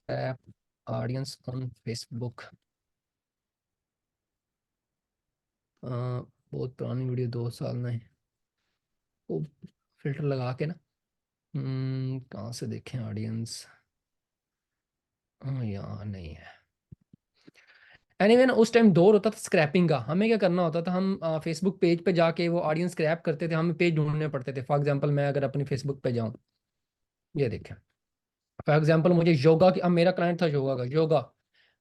App audience on Facebook. बहुत पुरानी video, 2 साल में। वो फिल्टर लगा के ना। कहाँ से देखें ऑडियंस? यहाँ नहीं है। एनीवे ना, उस टाइम दौर होता था स्क्रैपिंग का। हमें क्या करना होता था, हम फेसबुक पेज पे जाके वो ऑडियंस स्क्रैप करते थे, हमें पेज ढूंढने पड़ते थे। फॉर एग्जांपल मैं अगर अपनी फेसबुक पे जाऊँ, ये देखें। फॉर एग्जांपल मुझे योगा की, अब मेरा क्लाइंट था योगा का, योगा।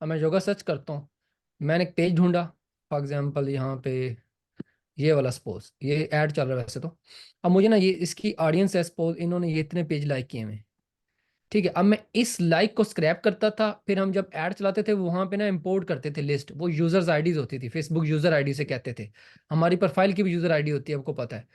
अब मैं योगा सर्च करता हूँ, मैंने एक पेज ढूंढा। फॉर एग्जांपल यहाँ पे ये वाला, सपोज ये ऐड चल रहा है वैसे तो। अब मुझे ना ये इसकी ऑडियंस है, सपोज इन्होंने ये इतने पेज लाइक किए हुए हैं, ठीक है। अब मैं इस लाइक को स्क्रैप करता था, फिर हम जब ऐड चलाते थे वहां पे ना इंपोर्ट करते थे लिस्ट। वो यूजर्स आईडीज होती थी, फेसबुक यूजर आईडी से कहते थे। हमारी प्रोफाइल की भी यूजर आईडी होती है, आपको पता है।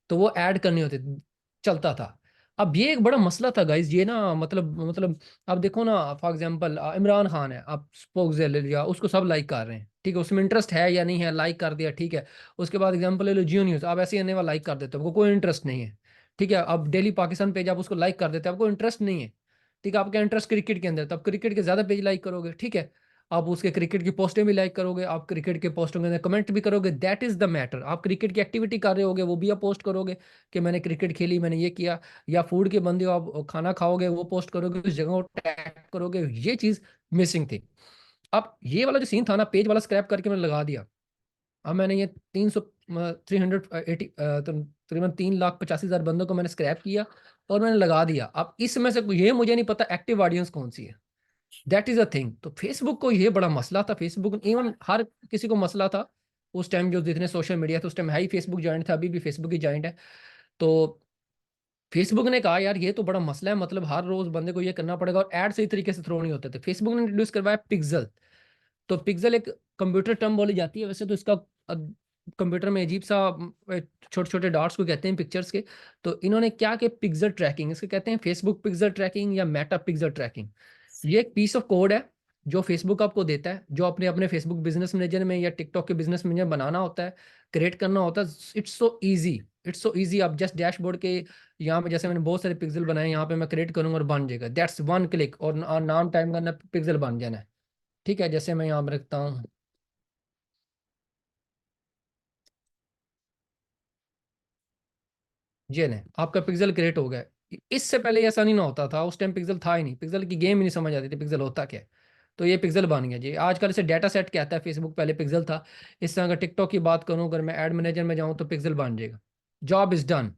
तो वो ऐड करनी होती थी, चलता था। अब ये एक बड़ा मसला था गाइज, ये ना मतलब अब देखो ना, फॉर एग्जांपल इमरान खान है, आप सपोज ले लिया, उसको सब लाइक कर रहे हैं, ठीक है। उसमें इंटरेस्ट है या नहीं है, लाइक कर दिया, ठीक है। उसके बाद एग्जांपल ले लो जियो न्यूज, आप ऐसे ही आने वाला लाइक कर देते हो, आपको कोई इंटरेस्ट नहीं है, ठीक है। अब डेली पाकिस्तान पेज आप उसको लाइक कर देते हैं, आपको इंटरेस्ट नहीं है, ठीक है। आपका इंटरेस्ट क्रिकेट के अंदर, तो आप क्रिकेट के ज्यादा पेज लाइक करोगे, ठीक है। आप उसके क्रिकेट की पोस्टें भी लाइक करोगे, आप क्रिकेट के पोस्टों के अंदर कमेंट भी करोगे, दैट इज द मैटर। आप क्रिकेट की एक्टिविटी कर रहे होगे, वो भी आप पोस्ट करोगे कि मैंने क्रिकेट खेली, मैंने ये किया। या फूड के बंदे हो, आप खाना खाओगे, वो पोस्ट करोगे, उस जगह को टैग करोगे। ये चीज मिसिंग थी। अब ये वाला जो सीन था ना, पेज वाला स्क्रैप करके मैंने लगा दिया। अब मैंने ये 380 तकरीबन 3,85,000 बंदों को मैंने स्क्रैप किया और मैंने लगा दिया। अब इसमें से ये मुझे नहीं पता एक्टिव ऑडियंस कौन सी है। That is a thing. तो फेसबुक को ये बड़ा मसला था, फेसबुक इवन हर किसी को मसला था उस टाइम। जो जितने सोशल मीडिया थे उस टाइम, है ही फेसबुक जॉइंट था, अभी भी फेसबुक ही जॉइंट है। तो फेसबुक ने कहा यार ये तो बड़ा मसला है, मतलब हर रोज बंदे को ये करना पड़ेगा, और ऐड सही तरीके से थ्रो नहीं होते थे। फेसबुक ने इंट्रोड्यूस करवाया पिक्सल। तो पिक्सल एक कंप्यूटर टर्म बोली जाती है वैसे तो, इसका कंप्यूटर में अजीब सा छोटे छोटे डॉट्स को कहते हैं पिक्चर्स के। तो इन्होंने क्या कि पिक्सल ट्रैकिंग, इसके कहते हैं फेसबुक पिक्सल ट्रैकिंग या मेटा पिक्सल ट्रैकिंग। ये एक पीस ऑफ कोड है जो फेसबुक आपको देता है, जो अपने अपने फेसबुक बिजनेस मैनेजर में या टिकटॉक के बिजनेस मैनेजर बनाना होता है, क्रिएट करना होता है। It's so easy, it's so easy. आप जस्ट डैशबोर्ड के यहाँ पे, जैसे मैंने बहुत सारे पिक्सल बनाए, यहाँ पे मैं क्रिएट करूंगा और बन जाएगा, दैट्स वन क्लिक। और नाम टाइम करना, पिक्सल बन जाना है, ठीक है। जैसे मैं यहाँ पे रखता हूँ, ये ने आपका पिक्सल क्रिएट हो गया। इससे पहले ऐसा नहीं ना होता था, उस टाइम पिक्सल था ही नहीं, पिक्सल की गेम ही नहीं समझ आती थी पिक्सल होता क्या है। तो ये पिक्सल बन गया जी। आजकल इसे डाटा सेट कहता है फेसबुक, पहले पिक्सल था। इस तरह अगर टिकटॉक की बात करूं, अगर मैं एड मैनेजर में जाऊं तो पिक्सल बन जाएगा, जॉब इज डन।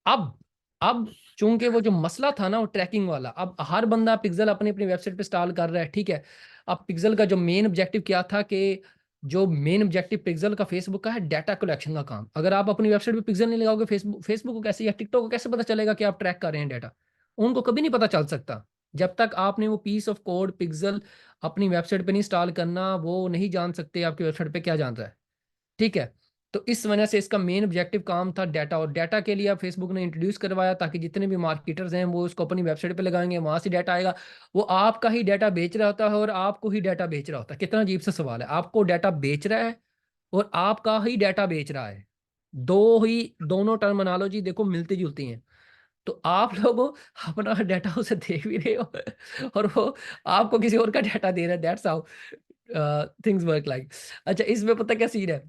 अब अब चूंकि वो जो मसला था ना वो ट्रैकिंग वाला, अब हर बंदा पिक्सल अपनी अपनी वेबसाइट पे इंस्टॉल कर रहा है, ठीक है। अब पिक्सल का जो मेन ऑब्जेक्टिव क्या था कि, जो मेन ऑब्जेक्टिव पिक्सल का फेसबुक का है, डाटा कलेक्शन का काम। अगर आप अपनी वेबसाइट पे पिक्सल नहीं लगाओगे, फेसबुक को कैसे या टिकटॉक को कैसे पता चलेगा कि आप ट्रैक कर रहे हैं डाटा? उनको कभी नहीं पता चल सकता जब तक आपने वो पीस ऑफ कोड पिक्सल अपनी वेबसाइट पे नहीं इंस्टॉल करना। वो नहीं जान सकते आपकी वेबसाइट पे क्या जान रहा है, ठीक है। तो इस वजह से इसका मेन ऑब्जेक्टिव काम था डाटा, और डाटा के लिए अब फेसबुक ने इंट्रोड्यूस करवाया ताकि जितने भी मार्केटर्स हैं वो उसको अपनी वेबसाइट पे लगाएंगे, वहां से डाटा आएगा। वो आपका ही डाटा बेच रहा होता है और आपको ही डाटा बेच रहा होता है। कितना अजीब सा सवाल है, आपको डाटा बेच रहा है और आपका ही डाटा बेच रहा है। दोनों टर्मिनोलॉजी देखो मिलती जुलती हैं। तो आप लोगों अपना डाटा उसे दे भी रहे हो और वो आपको किसी और का डाटा दे रहा है। That's how things work like. अच्छा, इसमें पता क्या सीन है?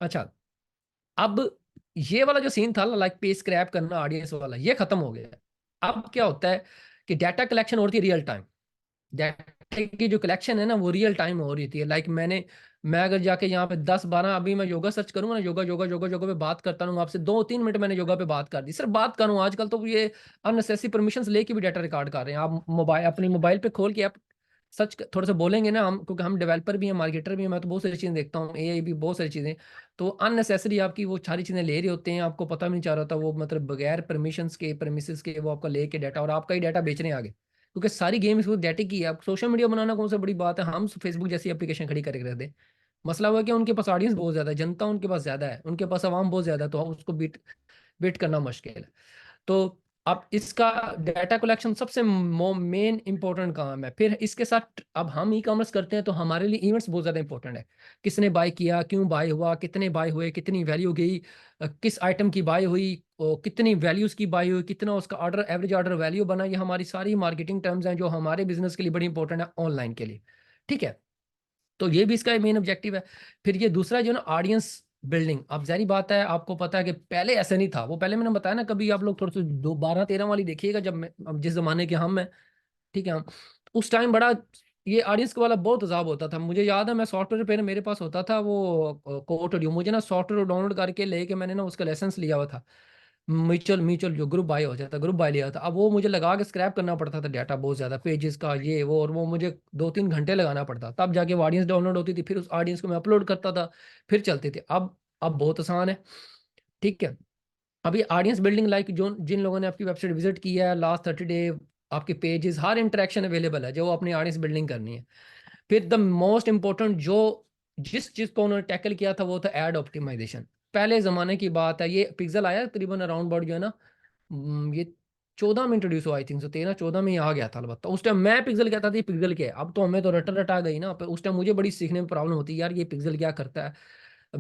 अच्छा, अब ये वाला जो सीन था लाइक पे स्क्रैप करना ऑडियंस वाला, ये खत्म हो गया है। अब क्या होता है कि डाटा कलेक्शन होती है रियल टाइम। डाटा की जो कलेक्शन है ना वो रियल टाइम हो रही थी। लाइक मैं अगर जाके यहाँ पे 10-12, अभी मैं योगा सर्च करूंगा ना, योगा योगा योगा योगा पे बात करता हूँ आपसे, 2-3 मिनट मैंने योगा पे बात कर दी, सिर्फ बात करूँ। आजकल तो ये अननेसेसरी परमिशंस लेके भी डाटा रिकॉर्ड कर रहे हैं। आप मोबाइल, अपनी मोबाइल पे खोल के आप सच थोड़ा सा बोलेंगे ना हम, क्योंकि हम डेवलपर भी हैं, मार्केटर भी हैं, मैं तो बहुत सारी चीज़ें देखता हूँ, एआई भी, बहुत सारी चीज़ें। तो अननेसेसरी आपकी वो सारी चीज़ें ले रहे होते हैं, आपको पता भी नहीं चल रहा था वो, मतलब बगैर परमिशंस के, परमिसेस के वो आपका लेके डाटा, और आपका ही डाटा बेच रहे हैं आगे। क्योंकि सारी गेम इसको डाटा की है। अब सोशल मीडिया बनाना कौन सा बड़ी बात है, हम फेसबुक जैसी एप्लीकेशन खड़ी करके रख दें। मसला हुआ कि उनके पास ऑडियंस बहुत ज्यादा है, जनता उनके पास ज्यादा है, उनके पास आवाम बहुत ज्यादा है, तो उसको बीट बीट करना मुश्किल है। तो अब इसका डाटा कलेक्शन सबसे मेन इंपॉर्टेंट काम है। फिर इसके साथ अब हम ई कॉमर्स करते हैं तो हमारे लिए इवेंट्स बहुत ज़्यादा इंपॉर्टेंट है। किसने बाय किया, क्यों बाय हुआ, कितने बाय हुए, कितनी वैल्यू गई, किस आइटम की बाय हुई, कितनी वैल्यूज की बाई हुई, कितना उसका ऑर्डर एवरेज ऑर्डर वैल्यू बना, ये हमारी सारी मार्केटिंग टर्म्स हैं जो हमारे बिजनेस के लिए बड़ी इंपॉर्टेंट है ऑनलाइन के लिए। ठीक है, तो ये भी इसका मेन ऑब्जेक्टिव है। फिर ये दूसरा जो ना ऑडियंस बिल्डिंग, अब जारी बात है आपको पता है कि पहले ऐसा नहीं था। वो पहले मैंने बताया ना, कभी आप लोग थोड़ा सा 12-13 वाली देखिएगा, जब मैं अब जिस जमाने के हम हैं, ठीक है, हम उस टाइम बड़ा ये ऑडियंस वाला बहुत अजाब होता था। मुझे याद है मैं सॉफ्टवेयर पे मेरे पास होता था वो कोट ऑडियो, मुझे ना सॉफ्टवेयर डाउनलोड करके लेके मैंने ना उसका लाइसेंस लिया हुआ था। म्यूचुअल म्यूचुअल जो ग्रुप बाय हो जाता, ग्रुप बाय लिया था। अब वो मुझे लगा के स्क्रैप करना पड़ता था डाटा बहुत ज्यादा, पेजेस का ये वो, और वो मुझे 2-3 घंटे लगाना पड़ता, तब जाके वो ऑडियंस डाउनलोड होती थी। फिर उस ऑडियंस को मैं अपलोड करता था, फिर चलते थे। अब बहुत आसान है। ठीक है, अभी ऑडियंस बिल्डिंग लाइक जो जिन लोगों ने आपकी वेबसाइट विजिट किया है लास्ट 30 डे, आपके पेजेस हर इंटरेक्शन अवेलेबल है जो अपनी ऑडियंस बिल्डिंग करनी है। फिर द मोस्ट इंपॉर्टेंट जो जिस चीज को उन्होंने टैकल किया था वो था एड ऑप्टिमाइजेशन। पहले जमाने की बात है, ये पिक्सल आया तकरीबन अराउंड अबाउट जो है ना, ये 14 में इंट्रोड्यूस हुआ, आई थिंक सो 13-14 में ही आ गया था। अलबत्ता उस टाइम मैं पिक्सल कहता था ये पिक्सल क्या है, अब तो हमें तो रटा रटा गई ना। पर उस टाइम मुझे बड़ी सीखने में प्रॉब्लम होती है, यार ये पिक्सल क्या करता है।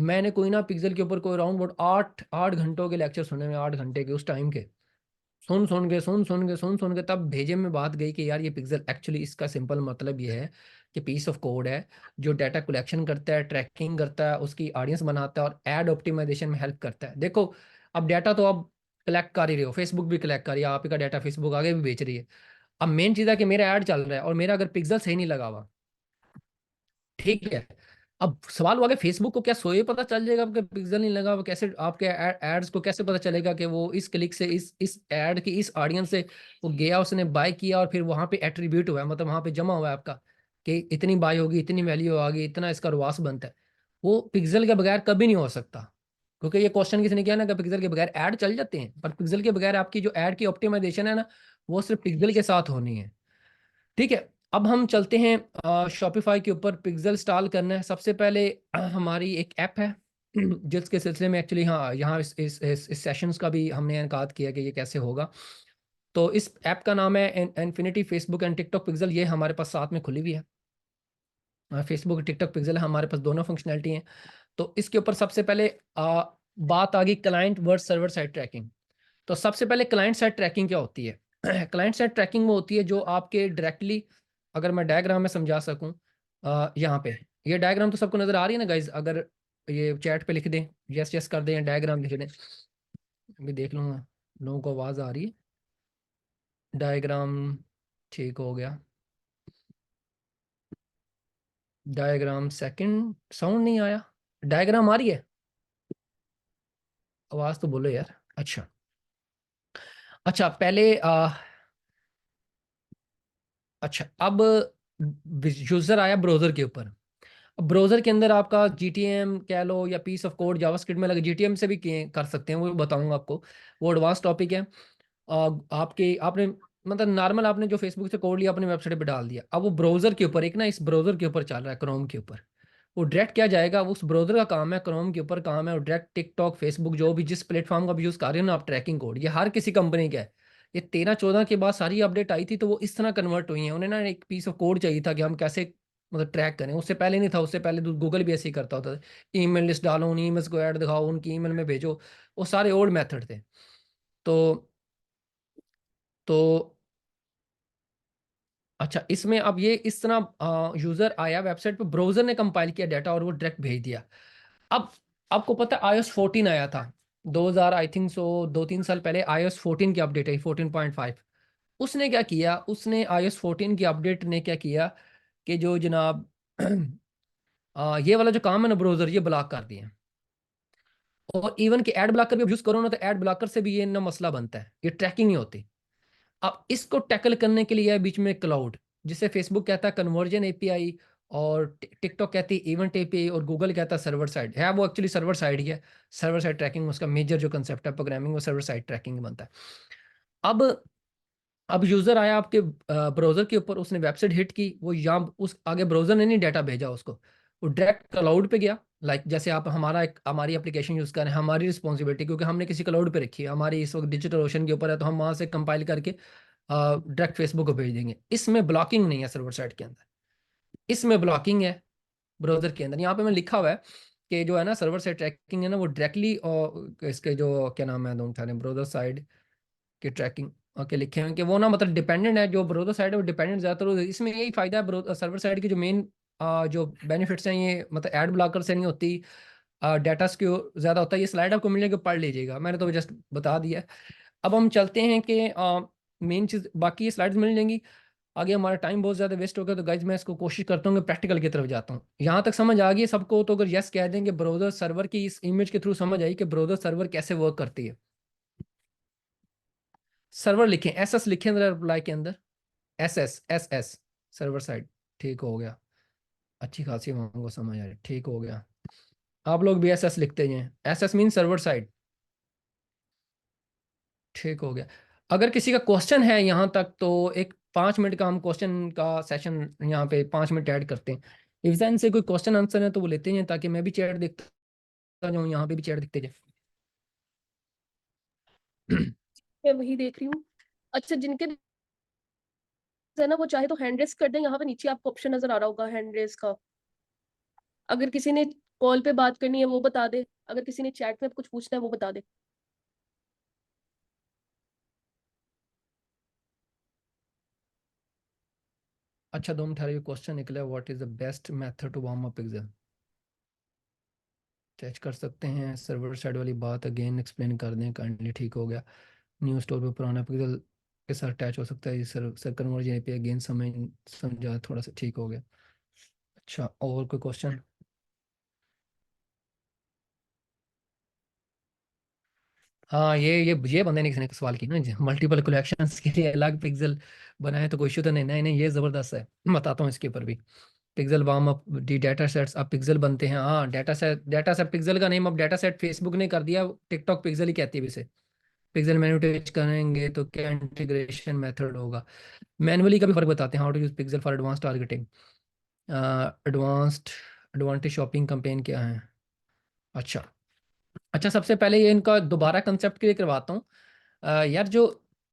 मैंने कोई ना पिक्सल के ऊपर कोई अराउंड अबाउट 8-8 घंटों के लेक्चर सुने में, 8 घंटे के उस टाइम के, सुन सुन के तब भेजे में बात गई कि यार ये पिक्सल एक्चुअली इसका सिंपल मतलब ये है कि पीस ऑफ कोड है जो डाटा कलेक्शन करता है, ट्रैकिंग करता है, उसकी ऑडियंस बनाता है और एड ऑप्टिमाइजेशन में हेल्प करता है। देखो, अब डाटा तो अब कलेक्ट कर ही रहे हो, फेसबुक भी कलेक्ट कर रही है, आप ही का डाटा फेसबुक आगे भी बेच रही है। अब मेन चीज़ है कि मेरा ऐड चल रहा है और मेरा अगर पिक्सल सही नहीं लगा हुआ, ठीक है, अब सवाल हुआ कि फेसबुक को क्या सोए पता चल जाएगा आपके पिक्सल नहीं लगा, वो कैसे आपके एड्स को कैसे पता चलेगा कि वो इस क्लिक से इस एड की इस ऑडियंस से वो गया, उसने बाय किया और फिर वहां पे एट्रीब्यूट हुआ है, मतलब वहां पे जमा हुआ है आपका कि इतनी बाय होगी, इतनी वैल्यू होगी, इतना इसका रुआस बनता है। वो पिक्सल के बगैर कभी नहीं हो सकता, क्योंकि ये क्वेश्चन किसी ने किया ना कि पिक्सल के बगैर ऐड चल जाते हैं, पर पिक्सल के बगैर आपकी जो ऐड की ऑप्टिमाइजेशन है ना, वो सिर्फ पिक्सल के साथ होनी है। ठीक है, अब हम चलते हैं शॉपिफाई के ऊपर। पिक्सल इंस्टॉल करना है सबसे पहले। हमारी एक ऐप है जिसके सिलसिले में एक्चुअली हाँ यहाँ इस सेशंस का भी हमने इनकाद किया कि ये कैसे होगा। तो इस ऐप का नाम है infinity Facebook and TikTok pixel, ये हमारे पास साथ में खुली हुई है। फेसबुक टिकटॉक पिक्सल हमारे पास दोनों फंक्शनैलिटी हैं। तो इसके ऊपर सबसे पहले बात आ गई client versus server side tracking. तो सबसे पहले क्लाइंट साइड ट्रैकिंग क्या होती है? क्लाइंट साइड ट्रैकिंग वो होती है जो आपके डायरेक्टली, अगर मैं डायग्राम में समझा सकूं, यहाँ पे ये डायग्राम तो सबको नजर आ रही है ना गाइज? अगर ये चैट पे लिख दें, यस यस कर दें, या डायग्राम लिख दें, अभी देख लूंगा लोगों को आवाज आ रही है। डायग्राम ठीक हो गया। डायग्राम सेकंड साउंड नहीं आया, डायग्राम आ रही है, आवाज तो बोलो यार। अच्छा, अच्छा पहले अच्छा, अब यूजर आया ब्राउजर के ऊपर। ब्राउजर के अंदर आपका जीटीएम कह लो या पीस ऑफ कोड जावास्क्रिप्ट में लगे, जीटीएम से भी कर सकते हैं, वो बताऊंगा आपको, वो एडवांस टॉपिक है। आपके आपने मतलब नॉर्मल आपने जो फेसबुक से कोड लिया अपने वेबसाइट पे डाल दिया, अब वो ब्राउजर के ऊपर, एक ना इस ब्राउजर के ऊपर चल रहा है, क्रोम के ऊपर। वो डायरेक्ट क्या जाएगा, वो उस ब्राउजर का काम है, क्रोम के ऊपर काम है, और डायरेक्ट टिकटॉक फेसबुक जो भी जिस प्लेटफॉर्म का भी यूज़ कर रहे हो ना आप, ट्रैकिंग कोड ये हर किसी कंपनी का है। ये 13-14 के बाद सारी अपडेट आई थी तो वो इस तरह कन्वर्ट हुई है। उन्हें ना एक पीस ऑफ कोड चाहिए था कि हम कैसे मतलब ट्रैक करें, उससे पहले नहीं था। उससे पहले तो गूगल भी ऐसे ही करता होता था, ईमेल लिस्ट डालो, उन ईमेल्स को ऐड दिखाओ, उनकी ईमेल में भेजो, वो सारे ओल्ड मेथड थे। तो तो अच्छा, इसमें अब ये इस तरह यूजर आया वेबसाइट पे, ब्राउजर ने कंपाइल किया डाटा और वो डायरेक्ट भेज दिया। अब आपको पता है iOS 14 आया था 2000 आई थिंक सो 2-3 साल पहले iOS 14 की अपडेट आई 14.5। उसने क्या किया, उसने iOS 14 की अपडेट ने क्या किया कि जो जनाब ये वाला जो काम है ना ब्राउजर, ये ब्लॉक कर दिया। और इवन कि एड ब्लॉकर भी यूज करो ना, तो एड ब्लॉकर से भी ये ना मसला बनता है, ये ट्रैकिंग नहीं होती। अब इसको टैकल करने के लिए है बीच में क्लाउड, जिसे फेसबुक कहता है कन्वर्जन एपीआई, और टिकटॉक कहती है इवेंट एपीआई, और गूगल कहता है सर्वर साइड है। वो एक्चुअली सर्वर साइड ही है। सर्वर साइड ट्रैकिंग उसका मेजर जो कंसेप्ट है प्रोग्रामिंग, वो सर्वर साइड ट्रैकिंग बनता है। अब अब यूजर आया आपके ब्राउजर के ऊपर, उसने वेबसाइट हिट की, वो यहाँ उस आगे ब्राउजर ने नहीं डाटा भेजा उसको, वो डायरेक्ट क्लाउड पे गया। लाइक जैसे आप हमारा एक हमारी एप्लीकेशन यूज करें, हमारी रिस्पॉन्सिबिलिटी, क्योंकि हमने किसी क्लाउड पे रखी है, हमारी इस वक्त डिजिटल ओशन के ऊपर है, तो हम वहां से कंपाइल करके डायरेक्ट फेसबुक को भेज देंगे। इसमें ब्लॉकिंग नहीं है सर्वर साइड के अंदर, इसमें ब्लॉकिंग है ब्राउजर के अंदर। यहाँ पे मैं लिखा हुआ है के जो है ना सर्वर साइड ट्रैकिंग है ना, वो डायरेक्टली इसके जो क्या नाम है दोनों सारे ब्राउज़र साइड की ट्रैकिंग के लिखे हैं कि वो ना मतलब डिपेंडेंट है, जो ब्राउज़र साइड है वो डिपेंडेंट ज़्यादातर। इसमें यही फायदा है सर्वर साइड की, जो मेन जो बेनिफिट्स हैं ये मतलब एड ब्लॉकर से नहीं होती, डाटा स्क्यू ज़्यादा होता है। ये स्लाइड आपको मिलेगा, पढ़ लीजिएगा, मैंने तो जस्ट बता दिया है। अब हम चलते हैं कि मेन चीज़, बाकी ये स्लाइड्स मिल जाएंगी। आगे हमारा टाइम बहुत ज़्यादा वेस्ट हो गया, तो गाइज मैं इसको कोशिश करता हूँ कि प्रैक्टिकल की तरफ जाता हूँ। यहाँ तक समझ आ गई सबको? तो अगर यस कह देंगे ब्राउज़र सर्वर की इस इमेज के थ्रू समझ आई कि ब्राउज़र सर्वर कैसे वर्क करती है। सर्वर लिखें, एस एस लिखें रिप्लाई के अंदर, S S S S, server side. ठीक हो गया, अच्छी खासी हमको समझ आ रही, ठीक हो गया। आप लोग भी एस एस लिखते हैं, S S mean server side. ठीक हो गया। अगर किसी का क्वेश्चन है यहाँ तक तो एक 5 मिनट का हम क्वेश्चन का सेशन यहाँ पे 5 मिनट ऐड करते हैं। इफ्तान से कोई क्वेश्चन आंसर है तो वो लेते हैं, ताकि मैं भी चैट देखता जाऊँ, यहाँ पे भी चैट दिखते जाए। मैं वही देख रही हूँ। अच्छा, जिनके है ना वो चाहे तो हैंड रेस कर दें, यहाँ पे नीचे आपको ऑप्शन नजर आ रहा होगा हैंड रेस का। अगर किसी ने कॉल पे बात करनी है वो बता दे, अगर किसी ने चैट में कुछ पूछना है वो बता दे। अच्छा 2 मिनट ठहरिए, क्वेश्चन निकला, what is the best method to warm up exam? Touch कर सकते हैं, सर्वर साइड वाली बात अगेन एक्सप्लेन कर दें काइंडली। ठीक हो गया। न्यू स्टोर पे पुराना पिक्सल के साथ अटैच हो सकता है, ये सर कन्वर्जन पे अगेन समझा थोड़ा सा। ठीक हो गया। अच्छा और कोई क्वेश्चन? हाँ ये बंदे ने किसी ने सवाल की ना, मल्टीपल कलेक्शंस के लिए अलग पिक्सल बनाए, तो कोई इशू तो नहीं। नहीं नहीं, ये ज़बरदस्त है, बताता हूँ इसके ऊपर भी। Pixel warm up D data sets, अब पिक्सल बनते हैं। हाँ डाटा सेट पिक्सल का नेम अब डाटा सेट फेसबुक ने कर दिया, टिकटॉक पिक्सल ही कहती है इसे। पिक्सल मैन्युटेज करेंगे तो क्या इंटीग्रेशन मेथड होगा? मैनुअली का भी फर्क बताते हैं, how to use pixel for advance targeting. Advanced advantage shopping campaign क्या है? अच्छा अच्छा, सबसे पहले ये इनका दोबारा कंसेप्ट क्लियर करवाता हूँ। यार जो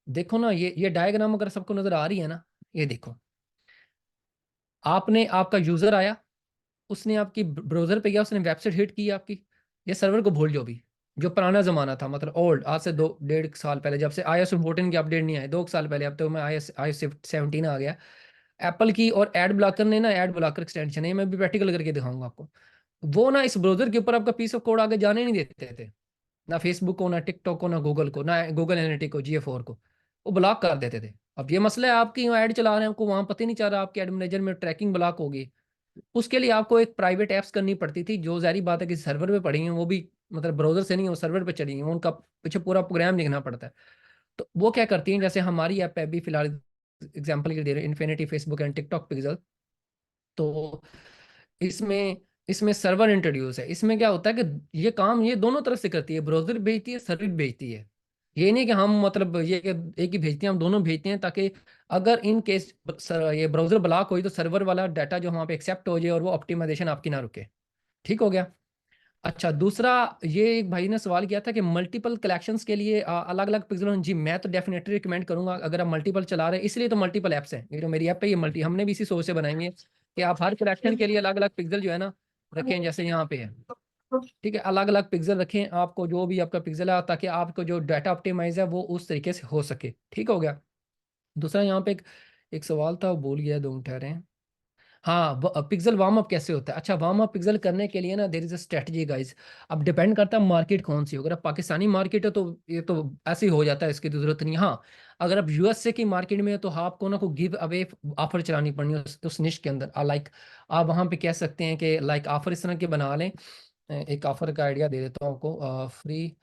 देखो ना, ये डायग्राम अगर सबको नजर आ रही है ना, ये देखो, आपने आपका यूजर आया, उसने आपकी ब्राउजर पे गया, उसने वेबसाइट हिट की आपकी। ये सर्वर को भूल जाओ भी, जो पुराना जमाना था, मतलब ओल्ड, आज से 2 1.5 साल पहले, जब से iOS 14 की अपडेट नहीं आई, 2 साल पहले, अब तो मैं iOS 17 आ गया। एप्पल की और एड ब्लॉकर ने ना, एड ब्लॉकर एक्सटेंशन है, मैं भी प्रैक्टिकल करके दिखाऊंगा आपको। वो ना इस ब्राउजर के ऊपर आपका पीस ऑफ कोड आगे जाने नहीं देते थे, ना फेसबुक को, ना टिकटॉक को, ना गूगल को, ना गूगल एनालिटिक को, GA4 को। वो ब्लॉक कर देते थे। अब ये मसला है, आपकी ऐड चला रहे हैं, आपको वहां पता ही नहीं चल रहा, आपके एड मैनेजर में ट्रैकिंग ब्लॉक होगी। उसके लिए आपको एक प्राइवेट ऐप्स करनी पड़ती थी, जो जारी बात है कि सर्वर पे पड़ी हैं, वो भी मतलब ब्राउजर से नहीं, वो सर्वर पे चली हैं, उनका पीछे पूरा प्रोग्राम लिखना पड़ता है। तो वो क्या करती हैं, जैसे हमारी ऐप है अभी फिलहाल एग्जाम्पल के लिए दे रहे हैं, infinity Facebook and TikTok pixel. तो इसमें इसमें सर्वर इंट्रोड्यूस है। इसमें क्या होता है कि ये काम ये दोनों तरफ से करती है, ब्राउजर भेजती है, सर्वर भेजती है। ये नहीं कि हम मतलब ये कि एक ही भेजते हैं, हम दोनों भेजते हैं, ताकि अगर इन केस ये ब्राउजर ब्लॉक हुई तो सर्वर वाला डाटा जो वहाँ पे एक्सेप्ट हो जाए और वो ऑप्टिमाइजेशन आपकी ना रुके। ठीक हो गया। अच्छा दूसरा, ये एक भाई ने सवाल किया था कि मल्टीपल कलेक्शंस के लिए अलग अलग पिक्सल। जी मैं तो डेफिनेटली रिकमेंड करूंगा, अगर आप मल्टीपल चला रहे हैं, इसलिए तो मल्टीपल ऐप्स हैं, ये जो मेरी ऐप है ये मल्टी, हमने भी इसी सोच से बनाई है कि आप हर कलेक्शन के लिए अलग अलग पिक्सल जो है ना रखें, जैसे यहाँ पे है। ठीक है, अलग अलग पिक्सल रखें, आपको जो भी आपका पिक्सल है, ताकि आपको जो डाटा ऑप्टिमाइज है वो उस तरीके से हो सके। ठीक हो गया। दूसरा यहाँ पे एक सवाल था, वो भूल गया, 2 मिनट ठहरे। हाँ, पिक्सल वार्म अप कैसे होता है? अच्छा, वार्म अप पिक्सल करने के लिए ना there is a strategy guys. अब डिपेंड करता है मार्केट कौन सी हो, अगर आप पाकिस्तानी मार्केट है तो ये तो ऐसे ही हो जाता है, इसकी तो जरूरत नहीं। हाँ, अगर आप USA की मार्केट में है तो आपको ना को गिव अवे ऑफर चलानी पड़नी है उस निश के अंदर। लाइक आप वहाँ पे कह सकते हैं कि लाइक ऑफर इस तरह के बना लें। एक ऑफर का आइडिया दे देता हूँ आपको, फ्री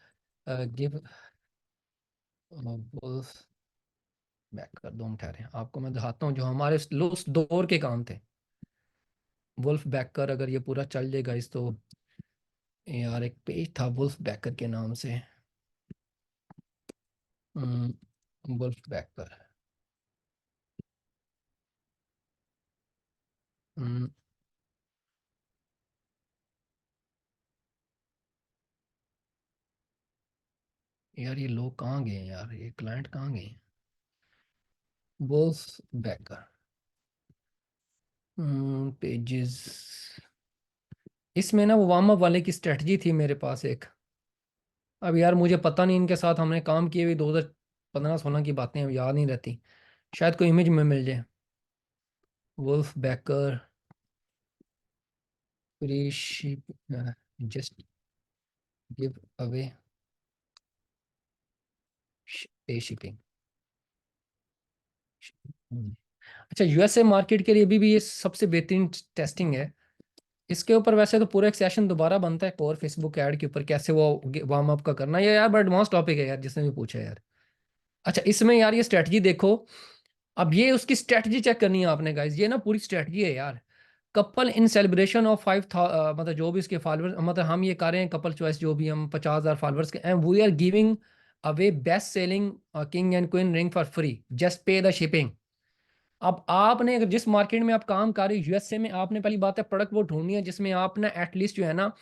गिव बैक कर दो, हम ठहरे आपको मैं दिखाता हूँ जो हमारे उस दौर के काम थे। वुल्फ बैकर, अगर ये पूरा चल जाएगा इस तो, यार एक पेज था वुल्फ बैकर के नाम से। Wolf Baker. हम्म, यार ये लोग कहाँ गए हैं यार, ये क्लाइंट कहाँ गए हैं? वुल्फ बैकर पेजेस, इसमें ना वो वार्म अप वाले की स्ट्रेटजी थी मेरे पास एक। अब यार मुझे पता नहीं, इनके साथ हमने काम किए हुए 2015-16 की बातें अब याद नहीं रहती। शायद कोई इमेज में मिल जाए। Wolf backer free ship, just give away pay shipping. अच्छा, यूएसए मार्केट के लिए भी ये सबसे बेहतरीन टेस्टिंग है। इसके ऊपर वैसे तो पूरा एक सेशन दोबारा बनता है और फेसबुक ऐड के ऊपर कैसे वो वार्म अप का करना है। ये यार बड़ा एडवांस टॉपिक है यार, जिसने भी पूछा है यार। अच्छा, इसमें यार ये स्ट्रेटजी देखो। अब ये उसकी स्ट्रेटजी चेक करनी है आपने गाइस, ये ना पूरी स्ट्रेटजी है यार। कपल इन सेलिब्रेशन ऑफ 5,000, मतलब जो भी इसके फॉलोअर्स, मतलब हम ये कर रहे हैं कपल चॉइस, जो भी हम 50,000 फॉलोअर्स के, and we are giving away best selling king and queen ring for free, just pay the shipping. अब आपने अगर जिस मार्केट में आप काम कर रहे हो यूएसए में, आपने पहली बात है प्रोडक्ट वो ढूंढनी है जिसमें आप ना एटलीस्ट जो है ना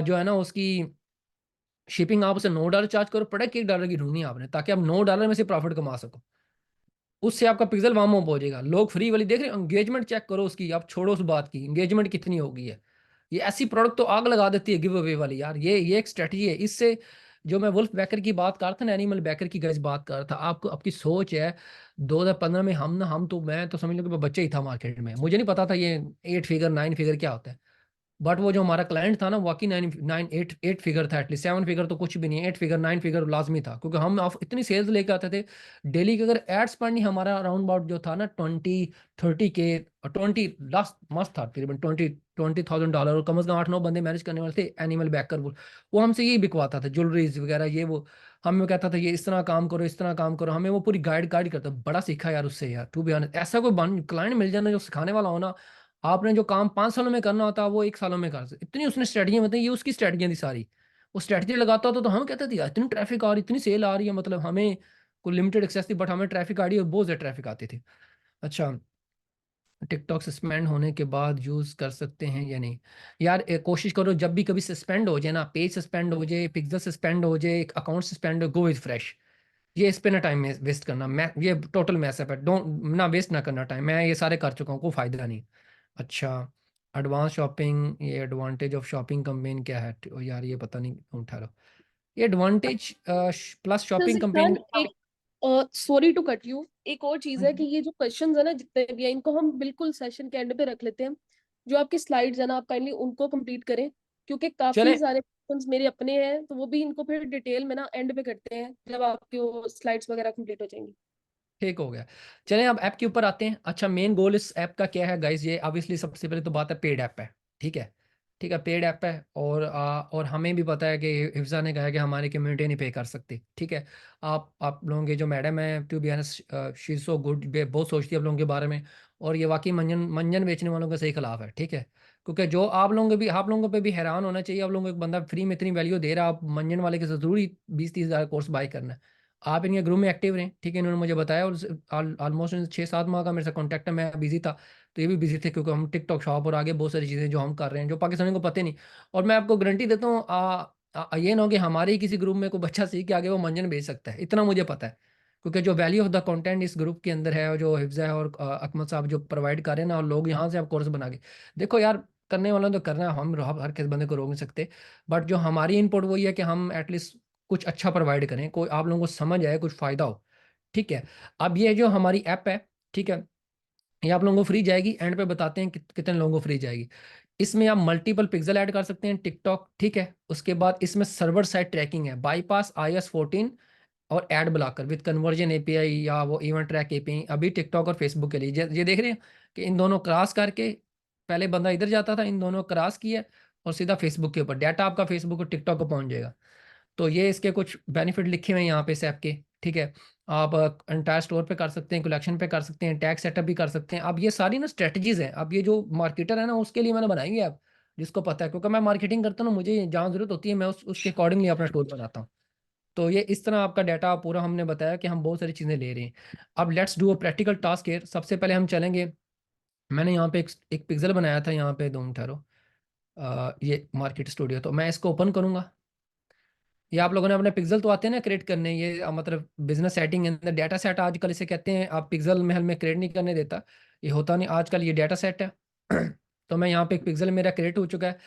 जो है ना उसकी शिपिंग आप उसे $9 चार्ज करो, प्रोडक्ट $1 की ढूंढनी है आपने, ताकि आप $9 में से प्रॉफिट कमा सको। उससे आपका पिक्सल वार्म अप हो जाएगा। लोग फ्री वाली देख रहे हो, एंगेजमेंट चेक करो उसकी, आप छोड़ो उस बात की एंगेजमेंट कितनी हो गई है। ये ऐसी प्रोडक्ट तो आग लगा देती है गिव अवे वाली यार। ये एक स्ट्रेटजी है। इससे जो मैं वुल्फ बैकर की बात कर रहा था ना, एनिमल बैकर की गज बात कर रहा था, आपको आपकी सोच है 2015 में हम ना हम तो मैं तो समझ लो कि मैं बच्चा ही था मार्केट में, मुझे नहीं पता था ये 8 फिगर 9 फिगर क्या होता है। बट वो जो हमारा क्लाइंट था ना, वाकई 9 9 8 8 फिगर था, एटलीस्ट 7 फिगर तो कुछ भी नहीं है, 8 फिगर 9 फिगर लाजमी था, क्योंकि हम इतनी सेल्स लेके आते थे डेली के। अगर एड स्पेंड ही हमारा अराउंड अबाउट जो था ना 20 30 के 20 लास्ट मस्त था तकरीबन 20,000 डॉलर, और कम से कम 8 9 बंदे मैनेज करने वाले थे एनिमल बैकर वो हमसे यही बिकवाता था, ज्वेलरीज वगैरह ये वो। हमें कहता था ये इस तरह काम करो, इस तरह काम करो, हमें वो पूरी गाइड गाइड करता। बड़ा सीखा यार उससे यार, टू बी ऑनेस्ट। ऐसा कोई क्लाइंट मिल जाना जो सिखाने वाला हो ना, आपने जो काम 5 सालों में करना होता है वो 1 सालों में कर सकते। इतनी उसने स्ट्रेटजियां बताई, ये उसकी स्ट्रेटजियां थी सारी। वो स्ट्रेटजी लगाता होता तो हम कहते थे यार इतनी ट्रैफिक आ रही, इतनी सेल आ रही है, मतलब हमें कोई लिमिटेड एक्सेस थी, बट हमें ट्रैफिक आ रही है और बहुत ज्यादा ट्रैफिक आती थी। अच्छा, टिकटॉक सस्पेंड होने के बाद यूज कर सकते हैं या नहीं? यार कोशिश करो जब भी कभी सस्पेंड हो जाए ना, पेज सस्पेंड हो जाए, पिक्सल सस्पेंड हो जाए, अकाउंट सस्पेंड हो, गो विद फ्रेश। ये इस पे ना टाइम वेस्ट करना, मैं ये टोटल मैसअप है, डोंट ना वेस्ट ना करना टाइम, मैं ये सारे कर चुका हूँ, कोई फायदा नहीं। अच्छा, एडवांस शॉपिंग, ये एडवांटेज ऑफ शॉपिंग कैंपेन क्या है? ओ यार ये पता नहीं, उठा लो। ये एडवांटेज प्लस तो शॉपिंग सिद्धांत, कैंपेन। एक सॉरी टू कट यू, एक और चीज है कि ये जो क्वेश्चंस है ना जितने भी हैं, इनको हम बिल्कुल सेशन के एंड पे रख लेते हैं। जो आपकी स्लाइड्स है ना, आप काइंडली उनको कंप्लीट करें, क्योंकि काफी चले, सारे क्वेश्चंस मेरे अपने हैं, तो वो भी इनको फिर डिटेल में ना एंड पे करते हैं जब आपकी वो स्लाइड्स वगैरह कंप्लीट हो जाएंगी। ठीक हो गया। चलें अब ऐप के ऊपर आते हैं। अच्छा, मेन गोल इस ऐप का क्या है गाइस? ये ऑब्वियसली सबसे पहले तो बात है, पेड ऐप है। ठीक है, ठीक है, पेड ऐप है। और हमें भी पता है कि हिफ्जा ने कहा है कि हमारी कम्युनिटी नहीं पे कर सकती। ठीक है, आप लोगों के जो मैडम है, to be honest she is so good, बहुत सोचती है आप लोगों के बारे में। और ये वाकई मंजन मंजन बेचने वालों के सही खिलाफ है। ठीक है, क्योंकि जो आप लोगों पे भी हैरान होना चाहिए, आप लोगों को एक बंदा फ्री में इतनी वैल्यू दे रहा है, आप मंजन वाले के साथ जरूरी 20-30 हज़ार कोर्स बाय करना है। आप इनके ग्रुप में एक्टिव रहें। ठीक है, इन्होंने मुझे बताया, और ऑलमोस्ट 6-7 माह का मेरे साथ कॉन्टैक्ट है। मैं बिजी था तो ये भी बिजी थे, क्योंकि हम टिकटॉक शॉप और आगे बहुत सारी चीज़ें जो हम कर रहे हैं जो पाकिस्तानियों को पता नहीं। और मैं आपको गारंटी देता हूँ ये ना हो कि हमारे ही किसी ग्रुप में कोई बच्चा सीख के आगे वो मंजन भेज सकता है, इतना मुझे पता है। क्योंकि जो वैल्यू ऑफ द कंटेंट इस ग्रुप के अंदर है, और जो हिफ्जा है और अकमल साहब जो प्रोवाइड कर रहे हैं ना, और लोग यहाँ से आप कोर्स बना के देखो यार, करने वालों ने तो करना है, हम हर किस बंदे को रोक नहीं सकते। बट जो हमारी इनपुट वही है कि हम एटलीस्ट कुछ अच्छा प्रोवाइड करें, कोई आप लोगों को समझ आए, कुछ फायदा हो। ठीक है, अब ये जो हमारी ऐप है, ठीक है, ये आप लोगों को फ्री जाएगी। एंड पे बताते हैं कितने लोगों को फ्री जाएगी। इसमें आप मल्टीपल पिक्सल ऐड कर सकते हैं टिकटॉक। ठीक है, उसके बाद इसमें सर्वर साइड ट्रैकिंग है, बाईपास iOS 14 और ad blocker with conversion API या वो इवेंट ट्रैक एपीआई अभी टिकटॉक और फेसबुक के लिए। ये देख रहे हैं कि इन दोनों क्रॉस करके, पहले बंदा इधर जाता था, इन दोनों क्रॉस किया और सीधा फेसबुक के ऊपर डाटा आपका फेसबुक और टिकटॉक को पहुंच जाएगा। तो ये इसके कुछ बेनिफिट लिखे हुए हैं यहाँ पे इस ऐप के। ठीक है, आप एंटायर स्टोर पे कर सकते हैं, कलेक्शन पे कर सकते हैं, टैग सेटअप भी कर सकते हैं। अब ये सारी ना स्ट्रेटजीज हैं। अब ये जो मार्केटर है ना, उसके लिए मैंने बनाई है ऐप, जिसको पता है, क्योंकि मैं मार्केटिंग करता हूँ ना, मुझे जहाँ जरूरत होती है मैं उसके अकॉर्डिंगली अपना स्टोर बनाता हूँ। तो ये इस तरह आपका डाटा पूरा हमने बताया कि हम बहुत सारी चीज़ें ले रहे हैं। अब let's do a practical task here. सबसे पहले हम चलेंगे, मैंने यहाँ पे एक पिक्सल बनाया था, यहाँ पे दो ठहरो, ये मार्केट स्टूडियो, तो मैं इसको ओपन करूंगा। ये आप लोगों ने अपने पिक्सल तो आते हैं ना क्रिएट करने, ये मतलब बिजनेस सेटिंग अंदर डाटा सेट आजकल इसे कहते हैं। आप पिक्सल महल में क्रिएट नहीं करने देता, ये होता नहीं आजकल, ये डाटा सेट है। तो मैं यहाँ पे एक पिक्सल मेरा क्रिएट हो चुका है।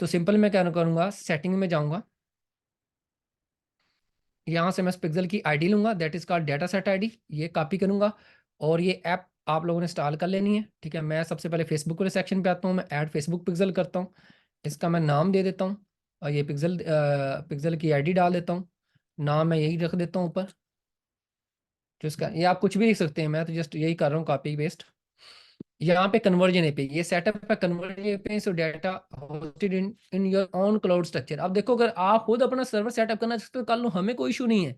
तो सिंपल मैं क्या करूँगा, सेटिंग में जाऊँगा, यहाँ से मैं इस पिक्सल की आईडी लूंगा, that is called data set ID, ये कॉपी करूंगा और ये ऐप आप लोगों ने इंस्टॉल कर लेनी है। ठीक है, मैं सबसे पहले फेसबुक वाले सेक्शन पे आता हूँ, मैं ऐड फेसबुक पिक्सल करता हूँ, इसका मैं नाम दे देता हूँ और ये पिक्सल की आईडी डाल देता हूँ, नाम मैं यही रख देता हूँ ऊपर। जो इसका, ये आप कुछ भी लिख सकते हैं, मैं तो जस्ट यही कर रहा हूँ कॉपी पेस्ट। यहाँ पे कन्वर्जन है पे, ये सेटअप है कन्वर्जन पे, सो data hosted in in your own cloud structure. अब देखो, अगर आप खुद अपना सर्वर सेटअप करना चाहते हो तो कर लो, हमें कोई इशू नहीं है।